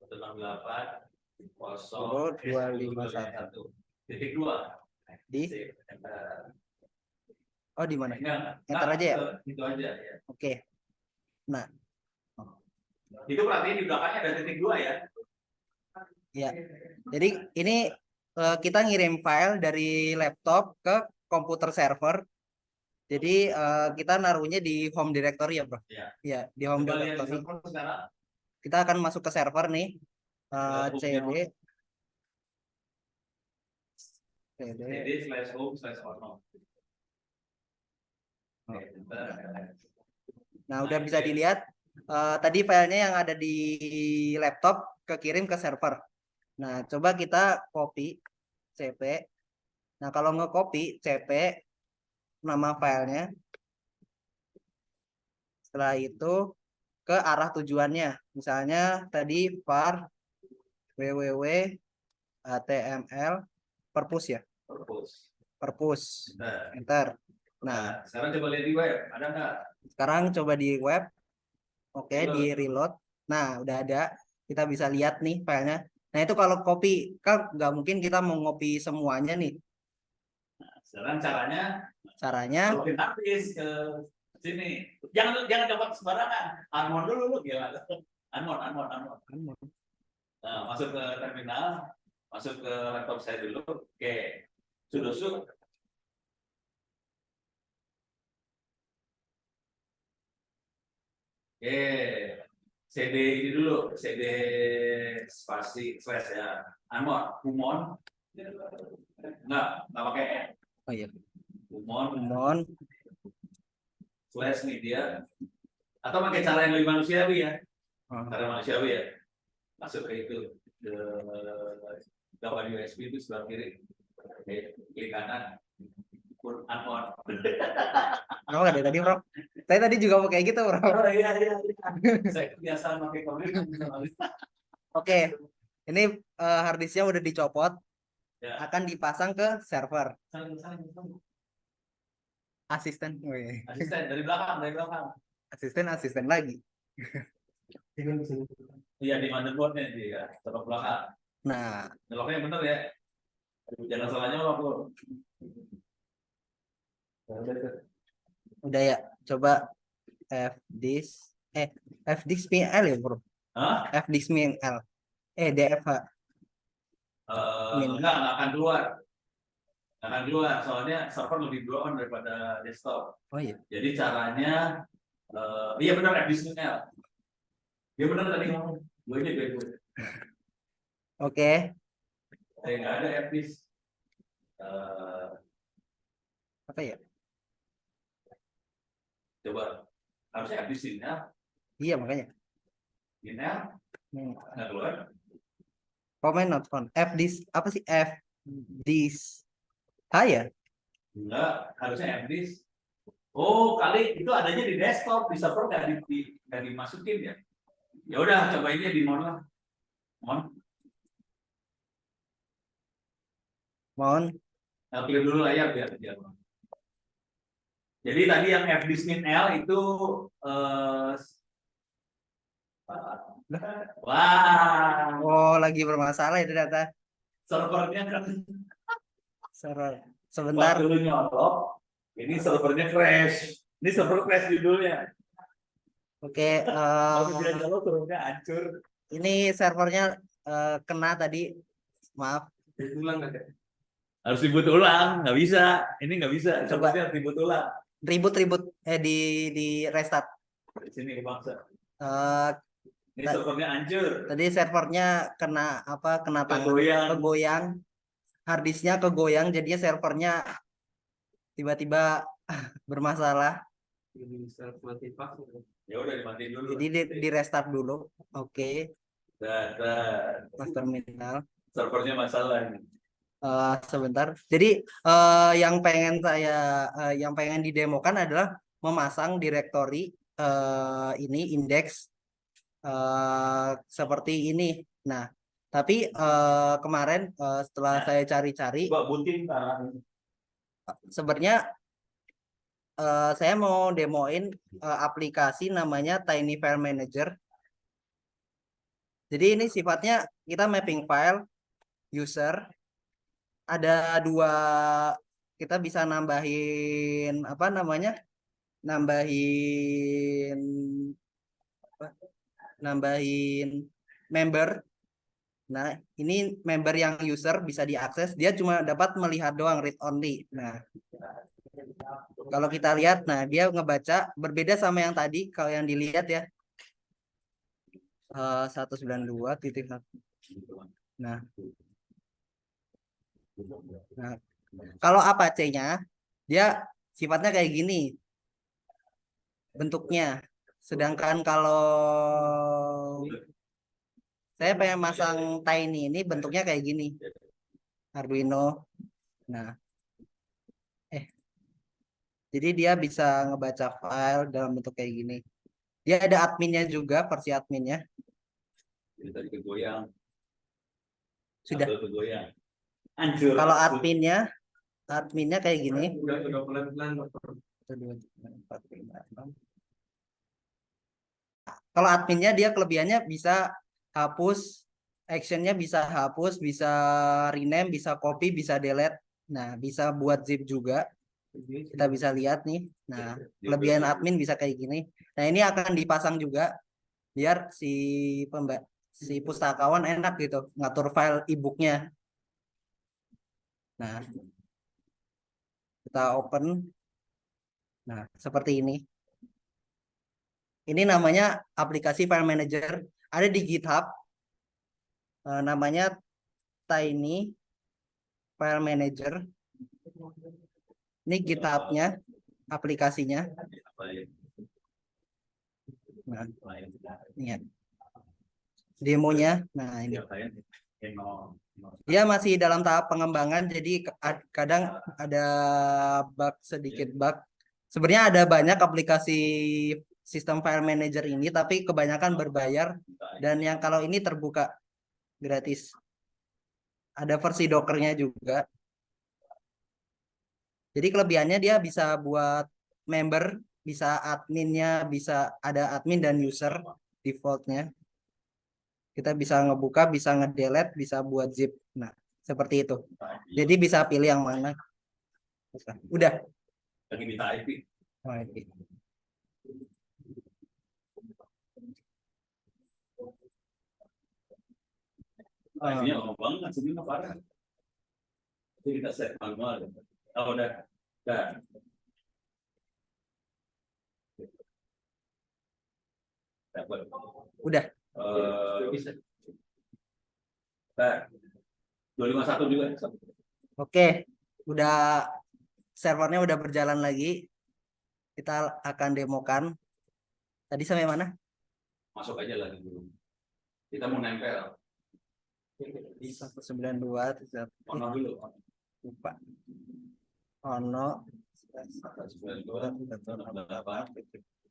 [SPEAKER 2] 168
[SPEAKER 3] 0251
[SPEAKER 2] titik 2
[SPEAKER 3] di di mana? Enter aja ya?
[SPEAKER 2] Itu aja ya.
[SPEAKER 3] Oke. Nah,
[SPEAKER 2] itu berarti di belakangnya ada titik 2 ya.
[SPEAKER 3] Ya. Jadi ini kita ngirim file dari laptop ke komputer server. Jadi kita naruhnya di home directory ya, Bro?
[SPEAKER 2] Ya.
[SPEAKER 3] Ya, di home
[SPEAKER 2] Coba lihat di
[SPEAKER 3] directory.
[SPEAKER 2] server sekarang.
[SPEAKER 3] Kita akan masuk ke server nih. CD
[SPEAKER 2] CD/home/ono.
[SPEAKER 3] Nah, udah bisa dilihat tadi filenya yang ada di laptop kekirim ke server. Nah, coba kita copy CP. Nah, kalau nge-copy CP nama filenya, setelah itu ke arah tujuannya. Misalnya tadi var www html perpus ya. Perpus. Enter. Nah,
[SPEAKER 2] sekarang coba lihat di web, ada nggak?
[SPEAKER 3] Sekarang coba di web. Oke, di reload. Nah, udah ada. Kita bisa lihat nih filenya. Nah, itu kalau copy, kan nggak mungkin kita mau ngopi semuanya nih.
[SPEAKER 2] Sekarang caranya
[SPEAKER 3] Caranya
[SPEAKER 2] habis ke sini. Jangan coba sembarangan. Unmon dulu lu gila. Unmon. Nah, masuk ke terminal, masuk ke laptop saya dulu. Oke. Sudah. Oke. CD ini dulu, CD spasi slash ya. Humon. Enggak pakai N.
[SPEAKER 3] oh iya.
[SPEAKER 2] Humon slash media. Atau pakai cara yang lebih manusiawi ya. Cara manusiawi ya. Masuk ke itu. Ke WSP itu sebelah kiri. Oke, kiri kanan. Unmon.
[SPEAKER 3] Oh, ada tadi, Bro. Saya tadi juga pakai gitu, Bro.
[SPEAKER 2] Oh, iya. Saya biasa pakai komik.
[SPEAKER 3] Oke. Ini harddisknya udah dicopot.
[SPEAKER 2] Ya.
[SPEAKER 3] Akan dipasang ke server.
[SPEAKER 2] Saling.
[SPEAKER 3] Asisten.
[SPEAKER 2] Asisten dari belakang.
[SPEAKER 3] Asisten lagi.
[SPEAKER 2] Iya di motherboardnya dia, taruh belakang.
[SPEAKER 3] Nah,
[SPEAKER 2] Nyeloknya bener ya. Jangan salahnya waktu.
[SPEAKER 3] udah ya. Coba fdisk fdisk L ya, Bro.
[SPEAKER 2] Hah?
[SPEAKER 3] Fdisk L. DFH.
[SPEAKER 2] Enggak akan keluar. Soalnya server lebih blow on daripada desktop.
[SPEAKER 3] Oh iya.
[SPEAKER 2] Jadi caranya iya benar fdisk L. Dia benar tadi ngomong. Gue.
[SPEAKER 3] Oke.
[SPEAKER 2] Nggak ada fdisk.
[SPEAKER 3] Apa ya?
[SPEAKER 2] Coba harusnya fdisk L.
[SPEAKER 3] Iya, makanya.
[SPEAKER 2] L nggak keluar.
[SPEAKER 3] Comment not found. Fdisk apa sih? Fdisk. Ya?
[SPEAKER 2] Enggak, harusnya fdisk. Oh, kali itu adanya di desktop, di server nggak dimasukin ya. Ya udah, cobainnya di mon lah. Mon. Nah, clear dulu layar biar. Jadi tadi yang fdisk L itu wah.
[SPEAKER 3] Oh, lagi bermasalah itu data.
[SPEAKER 2] Servernya kan.
[SPEAKER 3] Server. Sebentar.
[SPEAKER 2] Waktu lu nyolok, ini servernya crash. Ini server crash judulnya.
[SPEAKER 3] Oke.
[SPEAKER 2] Dia nyolok servernya hancur.
[SPEAKER 3] Ini servernya kena tadi. Maaf.
[SPEAKER 2] Harus ribut ulang, nggak bisa. Ini nggak bisa.
[SPEAKER 3] Coba
[SPEAKER 2] servernya ribut ulang.
[SPEAKER 3] Ribut di restart.
[SPEAKER 2] Di sini ke bangsa. Ini servernya hancur.
[SPEAKER 3] Tadi servernya kena apa? Kena kegoyang. Harddisknya kegoyang, jadinya servernya tiba-tiba bermasalah.
[SPEAKER 2] Ya udah dimatiin dulu.
[SPEAKER 3] Jadi di restart dulu. Oke. Mas terminal.
[SPEAKER 2] Servernya masalah ini.
[SPEAKER 3] Sebentar. Jadi yang pengen didemokan adalah memasang direktori ini indeks seperti ini. Nah, tapi kemarin setelah saya cari-cari, sebenarnya saya mau demoin aplikasi namanya Tiny File Manager. Jadi ini sifatnya kita mapping file user. Ada dua, kita bisa nambahin apa namanya? Nambahin member. Nah, ini member yang user bisa diakses, dia cuma dapat melihat doang, read only. Nah, Kalau kita lihat, nah dia ngebaca berbeda sama yang tadi. Kalau yang dilihat ya, 192.1. Nah, nah kalau Apache-nya, dia sifatnya kayak gini bentuknya. Sedangkan kalau saya pengen masang Tiny ini bentuknya kayak gini. Arduino. Nah, jadi dia bisa ngebaca file dalam bentuk kayak gini. Dia ada adminnya juga, versi adminnya.
[SPEAKER 2] Tadi kegoyang.
[SPEAKER 3] Sudah.
[SPEAKER 2] Kegoyang. Anjur.
[SPEAKER 3] Kalau adminnya kayak gini.
[SPEAKER 2] Udah pelan-pelan.
[SPEAKER 3] 1, 2, 3, 4, 5, 6. Kalau adminnya dia kelebihannya bisa hapus, actionnya bisa hapus, bisa rename, bisa copy, bisa delete. Nah, bisa buat zip juga. Kita bisa lihat nih. Nah, kelebihan admin bisa kayak gini. Nah, ini akan dipasang juga biar si pustakawan enak gitu ngatur file e-booknya. Nah, kita open. Nah, seperti ini. Ini namanya aplikasi file manager. Ada di GitHub. Namanya Tiny File Manager. Ini GitHub-nya, aplikasinya. Nah, lihat. Demonya. Nah, ini. Dia masih dalam tahap pengembangan, jadi kadang ada sedikit bug. Sebenarnya ada banyak aplikasi sistem file manager ini, tapi kebanyakan berbayar. Dan yang kalau ini terbuka gratis. Ada versi Docker-nya juga. Jadi kelebihannya dia bisa buat member, bisa adminnya, bisa ada admin dan user defaultnya. Kita bisa ngebuka, bisa ngedelete, bisa buat zip. Nah, seperti itu. Jadi bisa pilih yang mana. Udah.
[SPEAKER 2] Lagi minta IP.
[SPEAKER 3] Oh, IP.
[SPEAKER 2] IP-nya lama banget, sebenarnya parah. Jadi kita set manual. Oh, udah. Dapat.
[SPEAKER 3] Udah.
[SPEAKER 2] Bisa. 251 juga.
[SPEAKER 3] Oke, udah servernya udah berjalan lagi. Kita akan demokan. Tadi sampai mana?
[SPEAKER 2] Masuk aja lagi dulu. Kita mau nempel.
[SPEAKER 3] 192
[SPEAKER 2] Ono dulu.
[SPEAKER 3] lupa. Ono
[SPEAKER 2] 192 10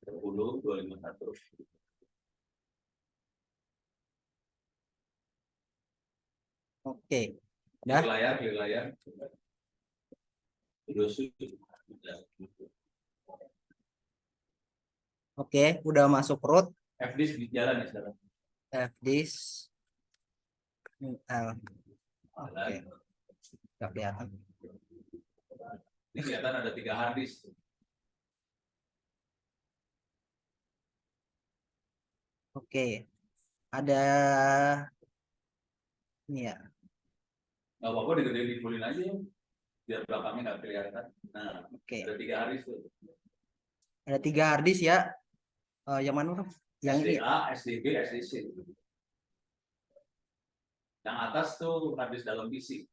[SPEAKER 2] 251.
[SPEAKER 3] Oke.
[SPEAKER 2] Nah, klik layar.
[SPEAKER 3] Oke, udah masuk root.
[SPEAKER 2] Fdisk di jalan ya sekarang.
[SPEAKER 3] Fdisk. Oke. Nggak kelihatan.
[SPEAKER 2] Ini kelihatan ada 3 harddisk.
[SPEAKER 3] Oke. Ada ini ya.
[SPEAKER 2] Nggak apa-apa, digedein di fullin aja ya. Biar belakangnya nggak kelihatan. Nah,
[SPEAKER 3] Oke.
[SPEAKER 2] ada 3 harddisk tuh.
[SPEAKER 3] Ada 3 harddisk ya. Yang mana? Yang
[SPEAKER 2] SDA, SDB, SDC. Yang atas tuh harddisk dalam PC.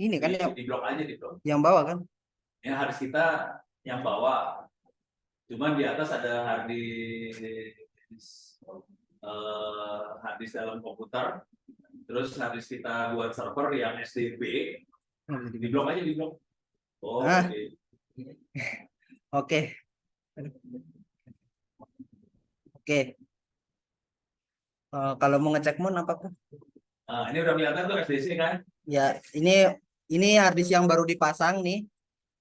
[SPEAKER 3] ini kan yang
[SPEAKER 2] di blok aja di blok.
[SPEAKER 3] Yang bawah kan?
[SPEAKER 2] Yang harddisk kita yang bawah. Cuman di atas ada harddisk dalam komputer. Terus harddisk kita buat server yang SDB. Di blok aja di blok. Oh,
[SPEAKER 3] oke. Oke. Kalau mau ngecek mon apakah?
[SPEAKER 2] Nah, ini udah kelihatan tuh SDC kan?
[SPEAKER 3] Ya, ini harddisk yang baru dipasang nih,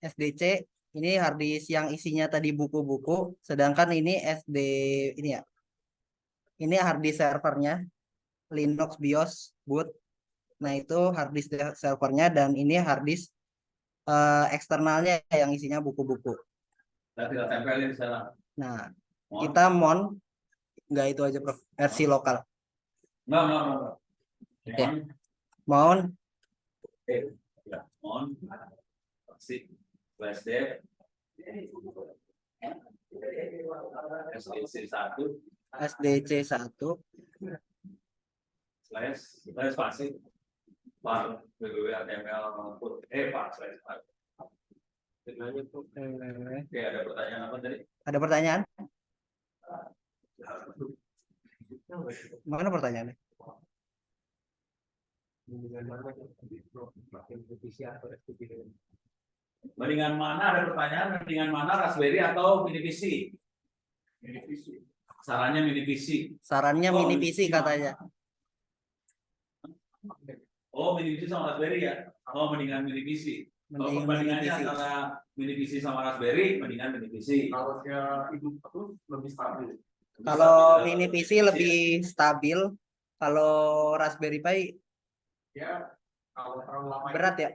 [SPEAKER 3] SDC. Ini harddisk yang isinya tadi buku-buku, sedangkan ini ini ya. Ini harddisk servernya, Linux BIOS boot. Nah, itu harddisk servernya dan ini harddisk eksternalnya yang isinya buku-buku.
[SPEAKER 2] Kita tempelin di sana.
[SPEAKER 3] Nah, kita mon enggak itu aja, Prof. Versi lokal.
[SPEAKER 2] No.
[SPEAKER 3] Oke. Mon.
[SPEAKER 2] Ya, mon. flash dev, SDC 1,
[SPEAKER 3] SDC 1,
[SPEAKER 2] slash spasi, var www.html output, var slash var. Oke, ada pertanyaan apa tadi?
[SPEAKER 3] ada pertanyaan? Mana pertanyaannya?
[SPEAKER 2] Mendingan mana, ada pertanyaan, mendingan mana Raspberry atau mini PC? Sarannya mini PC.
[SPEAKER 3] Sarannya mini PC katanya.
[SPEAKER 2] Oh, mini PC sama Raspberry ya? Oh, mendingan mini PC. Kalau
[SPEAKER 3] Mending mini
[SPEAKER 2] perbandingannya
[SPEAKER 3] PC.
[SPEAKER 2] antara mini PC sama Raspberry, mendingan mini PC.
[SPEAKER 4] Kalau ibu itu lebih stabil.
[SPEAKER 3] Kalau mini PC lebih stabil, kalau Raspberry Pi
[SPEAKER 4] Ya, kalau terlalu lama
[SPEAKER 3] berat ya,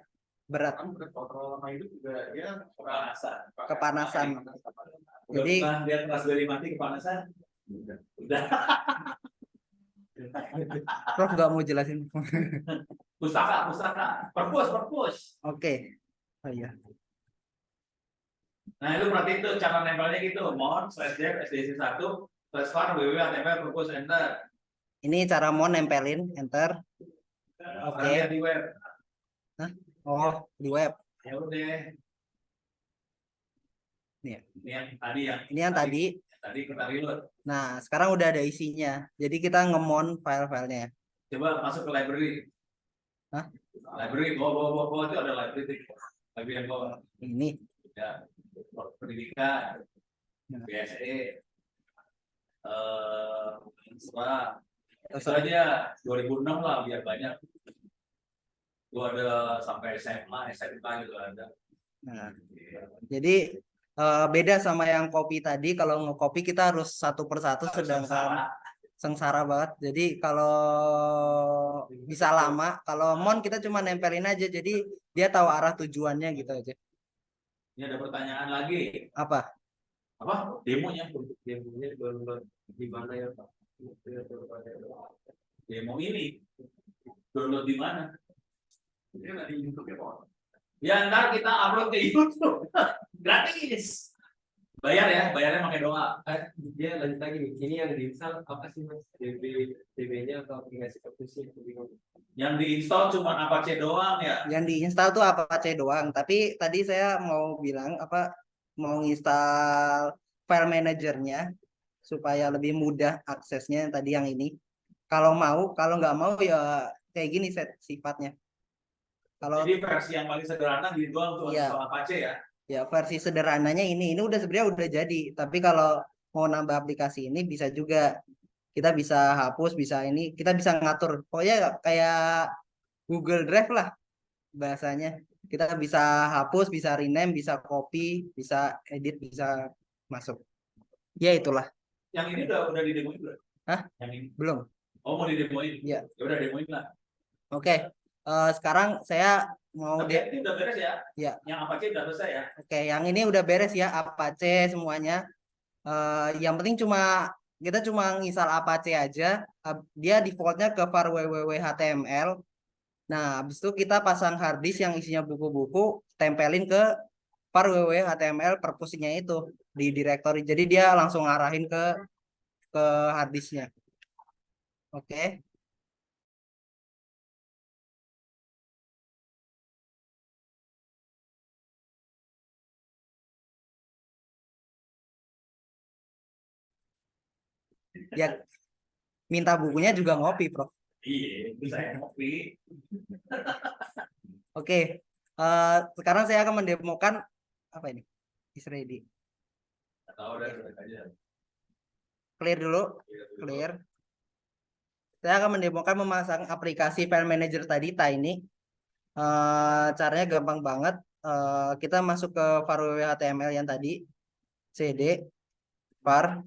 [SPEAKER 3] berat.
[SPEAKER 4] kan kalau terlalu lama itu juga dia
[SPEAKER 2] Kepanasan.
[SPEAKER 3] Kepanasan.
[SPEAKER 2] Udah
[SPEAKER 3] Jadi-
[SPEAKER 2] pernah lihat Raspberry mati kepanasan? Udah.
[SPEAKER 3] Prof nggak mau jelasin.
[SPEAKER 2] Pustaka. Perpus.
[SPEAKER 3] Oke. Oh iya.
[SPEAKER 2] Nah, itu berarti itu cara nempelnya gitu. Mon, /dev, SDC 1, /var, www.html, perpus, enter.
[SPEAKER 3] Ini cara mau nempelin, enter.
[SPEAKER 2] Oke.
[SPEAKER 3] Oke.
[SPEAKER 2] Di web.
[SPEAKER 3] Oh, di web.
[SPEAKER 2] Ya udah.
[SPEAKER 3] Nih.
[SPEAKER 2] Ini yang tadi ya.
[SPEAKER 3] Ini yang tadi.
[SPEAKER 2] Tadi kita reload.
[SPEAKER 3] Nah, sekarang udah ada isinya. Jadi kita ngemon file-filenya.
[SPEAKER 2] Coba masuk ke library.
[SPEAKER 3] Hah?
[SPEAKER 2] Library, bawa itu ada library. Library yang bawa.
[SPEAKER 3] Ini.
[SPEAKER 2] Ya, pendidikan,
[SPEAKER 3] Nah.
[SPEAKER 2] BSE, setelah itu
[SPEAKER 3] Terus-
[SPEAKER 2] aja 2006 lah biar banyak. Itu ada sampai SMA, SMK gitu ada.
[SPEAKER 3] Nah, jadi beda sama yang copy tadi. Kalau nge-copy kita harus satu persatu, sedangkan sengsara banget. Jadi kalau bisa lama, kalau mon kita cuma nempelin aja. Jadi dia tahu arah tujuannya gitu aja.
[SPEAKER 2] Ini ada pertanyaan lagi.
[SPEAKER 3] Apa?
[SPEAKER 2] Apa? Demonya?
[SPEAKER 4] Demonya download di mana ya Pak?
[SPEAKER 2] Demo ini. Download di mana?
[SPEAKER 4] Ini nggak di YouTube ya Pak?
[SPEAKER 2] Ya ntar kita upload ke YouTube. Gratis. Bayar ya, bayarnya pakai doa.
[SPEAKER 4] Dia lanjut lagi nih. Ini yang diinstal apa sih Mas? DB-nya atau aplikasi perpusnya?
[SPEAKER 2] Yang diinstal cuma Apache doang ya.
[SPEAKER 3] Yang diinstal tuh Apache doang. Tapi tadi saya mau bilang mau install file manajernya supaya lebih mudah aksesnya tadi yang ini. Kalau mau, kalau nggak mau ya kayak gini sifatnya. Kalau
[SPEAKER 2] Jadi versi yang paling sederhana di doang cuma
[SPEAKER 3] Iya.
[SPEAKER 2] install Apache ya.
[SPEAKER 3] ya versi sederhananya ini udah sebenarnya udah jadi. Tapi kalau mau nambah aplikasi ini bisa juga. Kita bisa hapus, bisa ini, kita bisa ngatur. Pokoknya kayak Google Drive lah bahasanya. Kita bisa hapus, bisa rename, bisa copy, bisa edit, bisa masuk. Ya itulah.
[SPEAKER 2] Yang ini udah didemoin belum?
[SPEAKER 3] Hah?
[SPEAKER 2] Yang ini.
[SPEAKER 3] Belum.
[SPEAKER 2] Oh, mau didemoin?
[SPEAKER 3] Iya.
[SPEAKER 2] Ya udah demoin lah.
[SPEAKER 3] Oke. Sekarang saya mau
[SPEAKER 2] Tapi ini udah beres ya?
[SPEAKER 3] Iya.
[SPEAKER 2] Yang Apache udah selesai ya?
[SPEAKER 3] Oke, yang ini udah beres ya, Apache semuanya. Yang penting kita cuma nginstal Apache aja. Dia defaultnya ke var www.html. Nah, habis itu kita pasang hard disk yang isinya buku-buku, tempelin ke var www.html perpusnya itu di directory. Jadi dia langsung ngarahin ke hard disknya. Oke. Ya, minta bukunya juga ngopi, Prof.
[SPEAKER 2] Iya, itu saya copy.
[SPEAKER 3] Oke. Sekarang saya akan mendemokan apa ini? Is ready.
[SPEAKER 2] Tahu udah aja.
[SPEAKER 3] Clear dulu, clear. Saya akan mendemokan memasang aplikasi file manager tadi, Tiny. Caranya gampang banget. Kita masuk ke var www.html yang tadi, cd var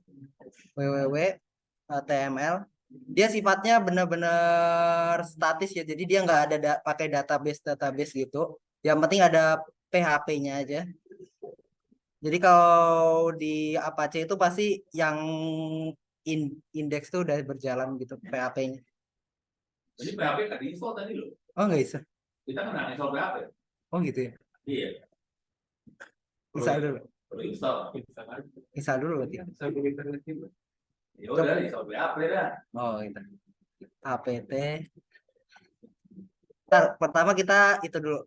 [SPEAKER 3] www.html. Dia sifatnya benar-benar statis ya, jadi dia nggak ada pakai database gitu. Yang penting ada PHP-nya aja. Jadi kalau di Apache itu pasti yang indeks tuh udah berjalan gitu PHP-nya.
[SPEAKER 2] Jadi PHP nggak diinstal tadi loh.
[SPEAKER 3] Oh nggak bisa.
[SPEAKER 2] Kita nggak install PHP.
[SPEAKER 3] Oh gitu ya.
[SPEAKER 2] Iya.
[SPEAKER 3] Install dulu.
[SPEAKER 2] Perlu install.
[SPEAKER 3] Install dulu berarti.
[SPEAKER 4] Sambil internet itu.
[SPEAKER 2] Ya udah, install PHP dah.
[SPEAKER 3] Oh, itu. apt. Ntar, pertama kita itu dulu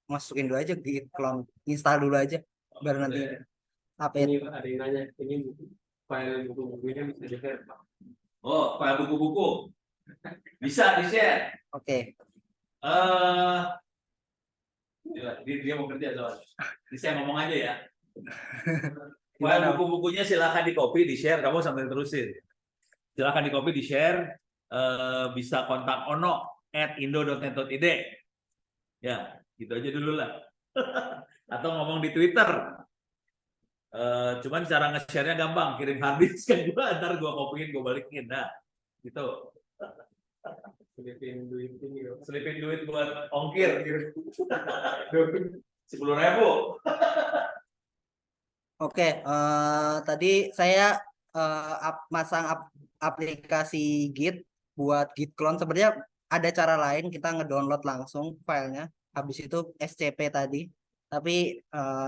[SPEAKER 3] masukin dulu aja git clone, install dulu aja baru nanti apt.
[SPEAKER 4] Ini ada yang nanya, ini file buku-bukunya bisa di-share, Pak?
[SPEAKER 2] Oh, file buku-buku. Bisa di-share.
[SPEAKER 3] Oke.
[SPEAKER 2] Dia mau kerja soal. Ini saya ngomong aja ya. File
[SPEAKER 3] Gimana?
[SPEAKER 2] buku-bukunya silakan di-copy, di-share, kamu sambil terusin. Silakan di-copy, di-share. Bisa kontak ono@indo.net.id. Ya, gitu aja dulu lah. Atau ngomong di Twitter. Cuman cara nge-share-nya gampang, kirim harddisk ke gua, ntar gua copyin, gua balikin. Nah, gitu.
[SPEAKER 4] Selipin duit ini, Pak.
[SPEAKER 2] Selipin duit buat ongkir. 10.000.
[SPEAKER 3] Oke, tadi saya masang aplikasi Git buat Git clone. Sebenarnya ada cara lain, kita ngedownload langsung filenya. Habis itu SCP tadi. Tapi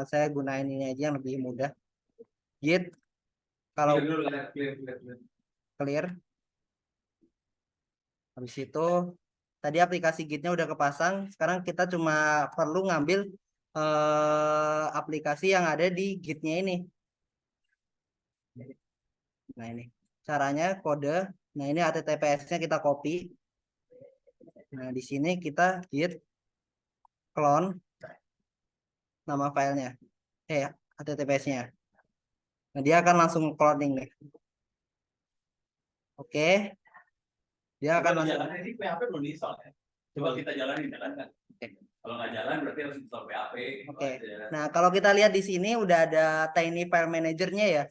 [SPEAKER 3] saya gunain ini aja yang lebih mudah. Git kalau
[SPEAKER 4] Clear dulu ya, clear.
[SPEAKER 3] clear. Habis itu tadi aplikasi Gitnya udah kepasang. Sekarang kita cuma perlu ngambil aplikasi yang ada di Gitnya ini. Nah ini caranya kode. Nah ini HTTPS-nya kita copy. Nah di sini kita git clone nama filenya, HTTPS-nya. Nah dia akan langsung cloning nih. Oke. Dia akan langsung.
[SPEAKER 2] Ini PHP belum install ya. Coba kita jalanin, jalankan. Kalau nggak jalan berarti harus install PHP.
[SPEAKER 3] Oke. Nah kalau kita lihat di sini udah ada Tiny File Manager-nya ya.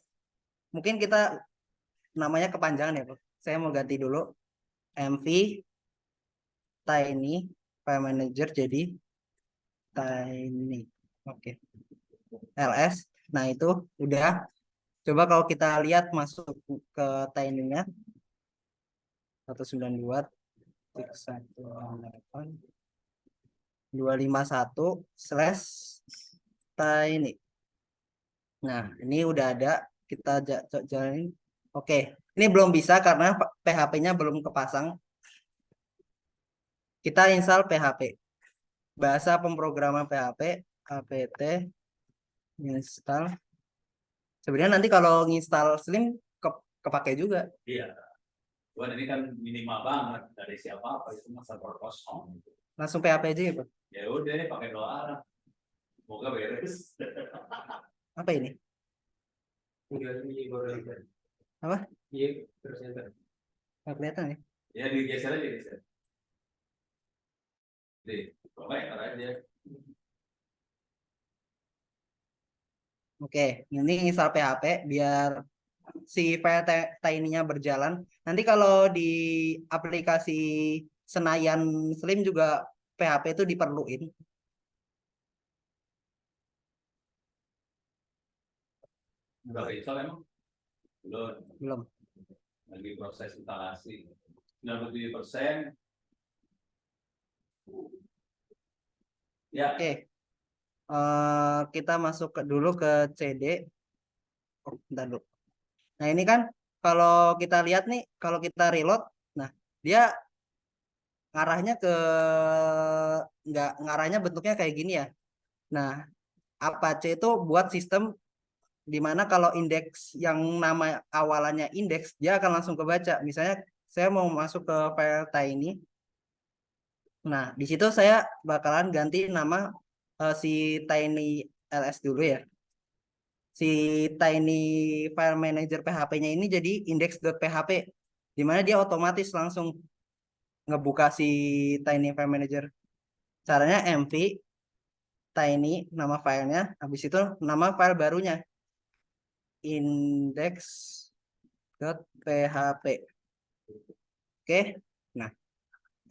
[SPEAKER 3] Mungkin kita namanya kepanjangan ya, Pak. Saya mau ganti dulu MV Tiny File Manager jadi Tiny. Oke. LS. Nah itu udah. Coba kalau kita lihat masuk ke Tiny-nya 192.168.251/Tiny. Nah ini udah ada, kita jalanin. Oke, ini belum bisa karena PHP-nya belum kepasang. Kita install PHP. Bahasa pemrograman PHP, apt install. Sebenarnya nanti kalau nginstal Slim kepake juga.
[SPEAKER 2] Iya. Cuman ini kan minimal banget, dari siapa apa itu masa server kosong.
[SPEAKER 3] Langsung PHP aja ya, Pak.
[SPEAKER 2] Ya udah ini pakai doa Arab. Semoga beres.
[SPEAKER 3] Apa ini?
[SPEAKER 4] Udah ini baru aja.
[SPEAKER 3] Apa?
[SPEAKER 4] Iya, terus enter.
[SPEAKER 3] Nggak kelihatan ya?
[SPEAKER 2] Ya digeser aja, geser. Kalau nggak enter aja.
[SPEAKER 3] Oke, ini install PHP biar si file Tiny-nya berjalan. Nanti kalau di aplikasi Senayan Slim juga PHP itu diperluin.
[SPEAKER 2] Udah install emang?
[SPEAKER 3] Belum.
[SPEAKER 2] Lagi proses instalasi. 97%. Ya.
[SPEAKER 3] Oke. Kita masuk dulu ke CD. Oh, bentar dulu. Nah ini kan kalau kita lihat nih, kalau kita reload, nah dia ngarahnya ke ngarahnya bentuknya kayak gini ya. Nah Apache itu buat sistem dimana kalau indeks yang nama awalannya indeks dia akan langsung kebaca. Misalnya saya mau masuk ke file Tiny. Nah di situ saya bakalan ganti nama si Tiny LS dulu ya. Si Tiny File Manager PHP-nya ini jadi index.php, dimana dia otomatis langsung ngebuka si Tiny File Manager. Caranya mv Tiny nama filenya, habis itu nama file barunya index.php. Oke, nah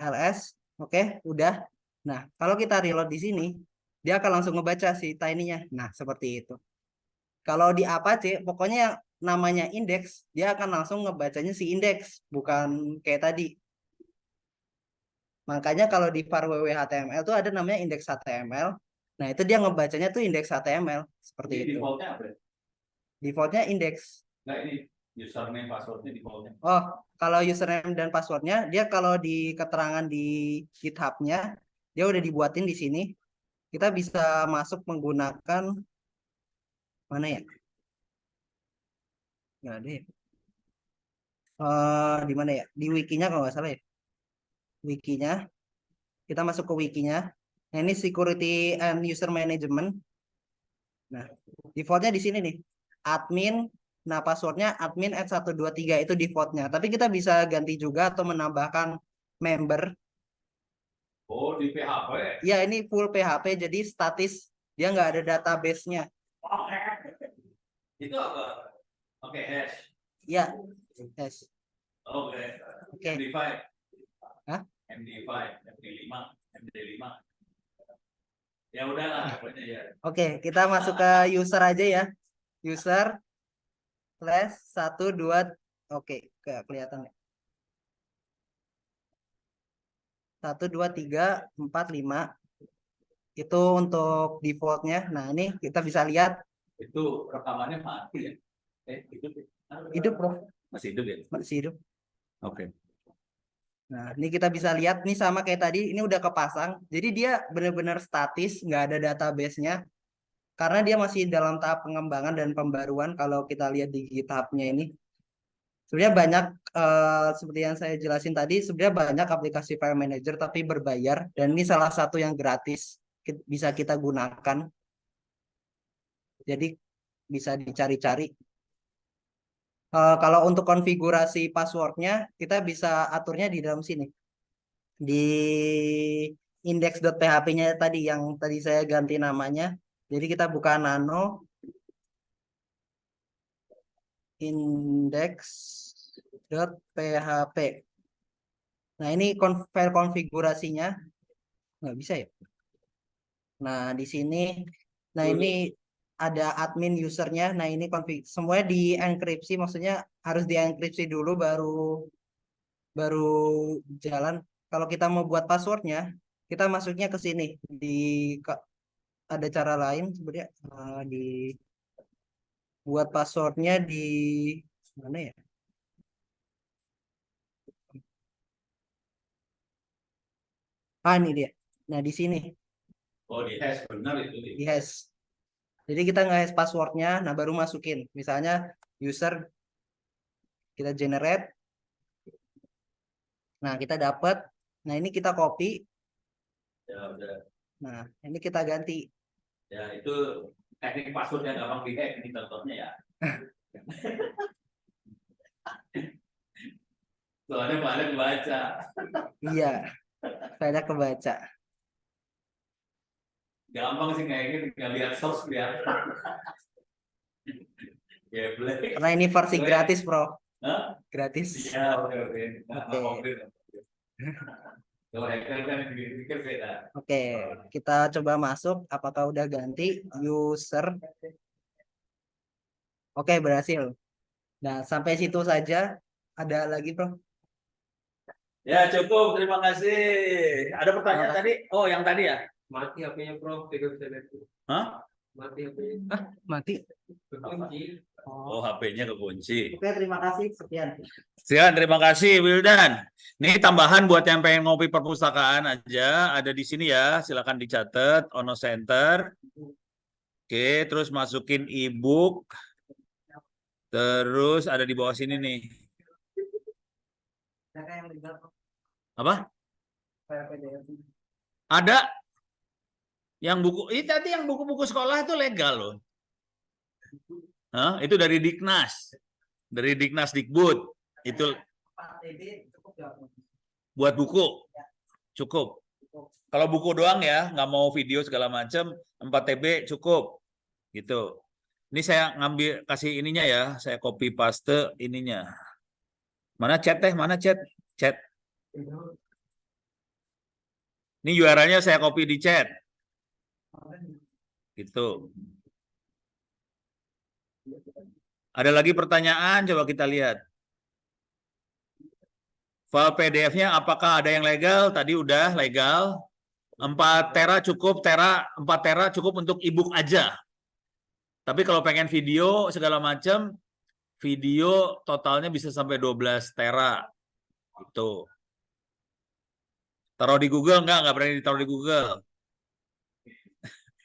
[SPEAKER 3] ls, oke, udah. Nah kalau kita reload di sini, dia akan langsung ngebaca si Tiny-nya. Nah seperti itu. Kalau di Apache, pokoknya yang namanya indeks, dia akan langsung ngebacanya si indeks, bukan kayak tadi. Makanya kalau di var www.html itu ada namanya indeks HTML. Nah, itu dia ngebacanya tuh indeks HTML seperti
[SPEAKER 2] Ini
[SPEAKER 3] itu.
[SPEAKER 2] defaultnya apa?
[SPEAKER 3] Defaultnya indeks.
[SPEAKER 2] Nah, ini username passwordnya defaultnya.
[SPEAKER 3] Oh, kalau username dan passwordnya, dia kalau di keterangan di GitHub-nya, dia udah dibuatin di sini. Kita bisa masuk menggunakan mana ya? Nggak ada ya. Di mana ya? Di wikinya kalau nggak salah ya. Wikinya, kita masuk ke wikinya. Nah, ini security and user management. Nah, defaultnya di sini nih. Admin, nah passwordnya admin @123 itu defaultnya. Tapi kita bisa ganti juga atau menambahkan member.
[SPEAKER 2] Oh, di PHP.
[SPEAKER 3] Ya, ini full PHP, jadi statis. Dia nggak ada database-nya.
[SPEAKER 2] Itu apa? Oke, hash.
[SPEAKER 3] Ya, yes.
[SPEAKER 2] Oke.
[SPEAKER 3] Oke.
[SPEAKER 2] MD5.
[SPEAKER 3] Hah?
[SPEAKER 2] MD5, MD5, MD5. Ya udahlah, pokoknya ya.
[SPEAKER 3] Oke, kita masuk ke user aja ya. User slash 1, 2. Oke, kelihatan ya. 1, 2, 3, 4, 5. Itu untuk defaultnya. Nah, ini kita bisa lihat.
[SPEAKER 2] Itu rekamannya mati ya? Hidup ya?
[SPEAKER 3] Hidup, bro.
[SPEAKER 2] Masih hidup ya?
[SPEAKER 3] Masih hidup.
[SPEAKER 2] Oke.
[SPEAKER 3] Nah, ini kita bisa lihat. Ini sama kayak tadi. Ini udah kepasang. Jadi dia benar-benar statis. Nggak ada database-nya. Karena dia masih dalam tahap pengembangan dan pembaruan. Kalau kita lihat di GitHub-nya ini. Sebenarnya banyak, seperti yang saya jelasin tadi, sebenarnya banyak aplikasi file manager tapi berbayar. Dan ini salah satu yang gratis. Bisa kita gunakan. Jadi bisa dicari-cari. Kalau untuk konfigurasi passwordnya, kita bisa aturnya di dalam sini. Di index.php-nya tadi, yang tadi saya ganti namanya. Jadi kita buka nano. Index.php. Nah, ini file konfigurasinya. Nggak bisa ya? Nah, di sini. Nah, ini ada admin usernya. Nah, ini semuanya dienkripsi, maksudnya harus dienkripsi dulu baru jalan. Kalau kita mau buat passwordnya, kita masuknya ke sini. Ada cara lain sebenarnya, di buat passwordnya di mana ya? Ini dia. Nah, di sini.
[SPEAKER 2] Oh, di hash benar itu.
[SPEAKER 3] Di hash. Jadi kita nge-hash passwordnya, nah baru masukin. Misalnya user, kita generate. Nah, kita dapat. Nah, ini kita copy.
[SPEAKER 2] Ya udah.
[SPEAKER 3] Nah, ini kita ganti.
[SPEAKER 2] Ya, itu teknik password yang gampang di-hack ini contohnya ya. Soalnya banyak baca.
[SPEAKER 3] Iya, saya kebaca.
[SPEAKER 2] Gampang sih kayaknya tinggal lihat source ya. Ya,
[SPEAKER 3] Karena ini versi gratis, bro.
[SPEAKER 2] Hah?
[SPEAKER 3] Gratis.
[SPEAKER 2] Iya, oke.
[SPEAKER 3] Oke.
[SPEAKER 2] Kalau hacker kan pikir beda.
[SPEAKER 3] Oke, kita coba masuk. Apakah udah ganti user? Oke, berhasil. Nah, sampai situ saja. Ada lagi, bro?
[SPEAKER 2] Ya, cukup. Terima kasih. Ada pertanyaan tadi? Oh, yang tadi ya?
[SPEAKER 4] Mati HP-nya, Prof. Tidak bisa lihat.
[SPEAKER 2] Hah?
[SPEAKER 4] Mati HP-nya.
[SPEAKER 3] Mati.
[SPEAKER 4] Kekunci.
[SPEAKER 2] Oh, HP-nya kekunci.
[SPEAKER 3] Oke, terima kasih. Sekian.
[SPEAKER 2] Sekian, terima kasih Wildan. Ini tambahan buat yang pengen ngopi perpustakaan aja, ada di sini ya, silakan dicatat, Ono Center. Oke, terus masukin e-book. Terus ada di bawah sini nih. Apa? Ada yang buku, ini tadi yang buku-buku sekolah itu legal loh. Hah? Itu dari Diknas. Dari Diknas Dikbud. Itu buat buku. Cukup. Kalau buku doang ya, nggak mau video segala macam, 4 TB cukup. Gitu. Ini saya ngambil, kasih ininya ya, saya copy paste ininya. Mana chat teh? Mana chat? Chat. Ini URL-nya saya copy di chat. Gitu. Ada lagi pertanyaan? Coba kita lihat. File PDF-nya apakah ada yang legal? Tadi udah legal. 4 tera cukup, 4 tera cukup untuk e-book aja. Tapi kalau pengen video segala macam, video totalnya bisa sampai 12 tera. Itu. Taruh di Google nggak berani ditaruh di Google.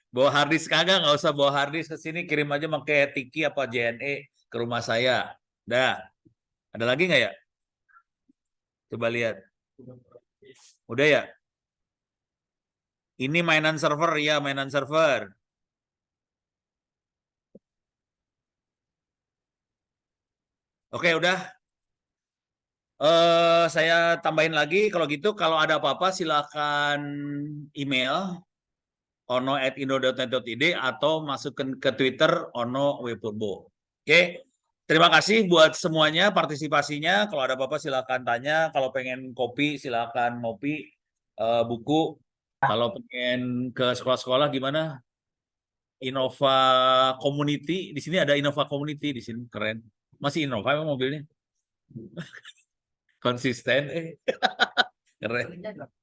[SPEAKER 2] Bawa harddisk kagak, nggak usah bawa harddisk ke sini, kirim aja pakai Tiki apa JNE ke rumah saya. Dah. Ada lagi nggak ya? Coba lihat. Udah ya? Ini mainan server ya, mainan server. Oke, udah. Saya tambahin lagi, kalau gitu kalau ada apa-apa silakan email ono@indo.net.id atau masuk ke Twitter Ono Wepurbo. Oke, terima kasih buat semuanya partisipasinya. Kalau ada apa-apa silakan tanya. Kalau pengen kopi silakan ngopi, buku. Kalau pengen ke sekolah-sekolah gimana? Innova Community, di sini ada Innova Community di sini, keren. Masih Innova emang mobilnya? Konsisten, keren.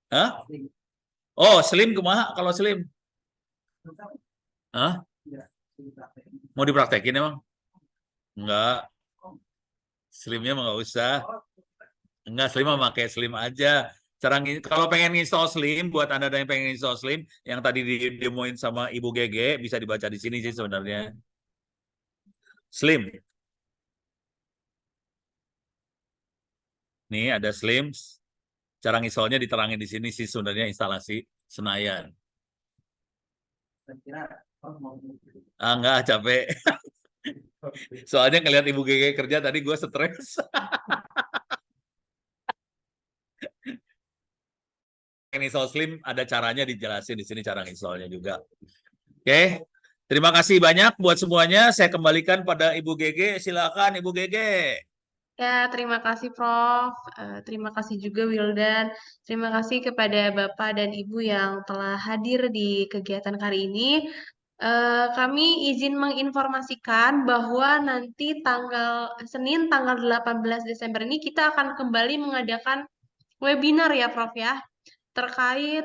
[SPEAKER 2] Hah? Oh, Slim kumaha kalau Slim? Hah? Mau dipraktekin emang? Enggak. Slimnya mah nggak usah. Enggak, Slim mah pakai Slim aja. Kalau pengen install Slim, buat Anda yang pengen install Slim, yang tadi didemoin sama Ibu Gege, bisa dibaca di sini sih sebenarnya. Slim. Nih ada Slim. Cara installnya diterangin di sini sih sebenarnya instalasi Senayan. Enggak, capek. Soalnya ngeliat Ibu Gege kerja tadi gue stres. Install Slim ada caranya dijelasin di sini cara installnya juga. Oke, terima kasih banyak buat semuanya. Saya kembalikan pada Ibu Gege. Silakan Ibu Gege.
[SPEAKER 1] Ya, terima kasih Prof. Terima kasih juga Wildan. Terima kasih kepada Bapak dan Ibu yang telah hadir di kegiatan kali ini. Kami izin menginformasikan bahwa nanti Senin tanggal 18 Desember ini kita akan kembali mengadakan webinar ya Prof ya, terkait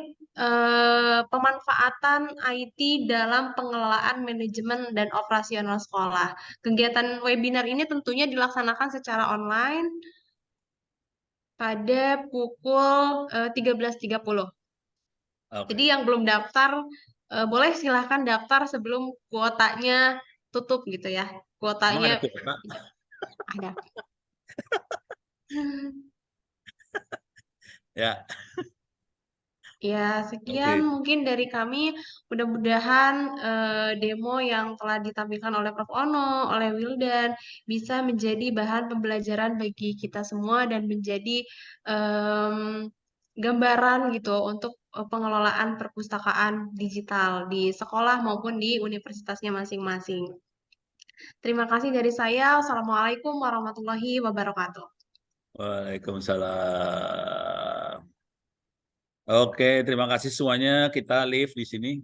[SPEAKER 1] pemanfaatan IT dalam pengelolaan manajemen dan operasional sekolah. Kegiatan webinar ini tentunya dilaksanakan secara online pada pukul 13.30. Jadi yang belum daftar, boleh silahkan daftar sebelum kuotanya tutup gitu ya.
[SPEAKER 2] Emang
[SPEAKER 1] Kuotanya
[SPEAKER 2] ada kuota?
[SPEAKER 1] ada.
[SPEAKER 2] Ya.
[SPEAKER 1] Ya, sekian mungkin dari kami. Mudah-mudahan demo yang telah ditampilkan oleh Prof. Ono, oleh Wildan, bisa menjadi bahan pembelajaran bagi kita semua dan menjadi gambaran gitu untuk pengelolaan perpustakaan digital di sekolah maupun di universitasnya masing-masing. Terima kasih dari saya. Wassalamualaikum warahmatullahi wabarakatuh.
[SPEAKER 2] Waalaikumsalam. Oke, terima kasih semuanya. Kita live di sini.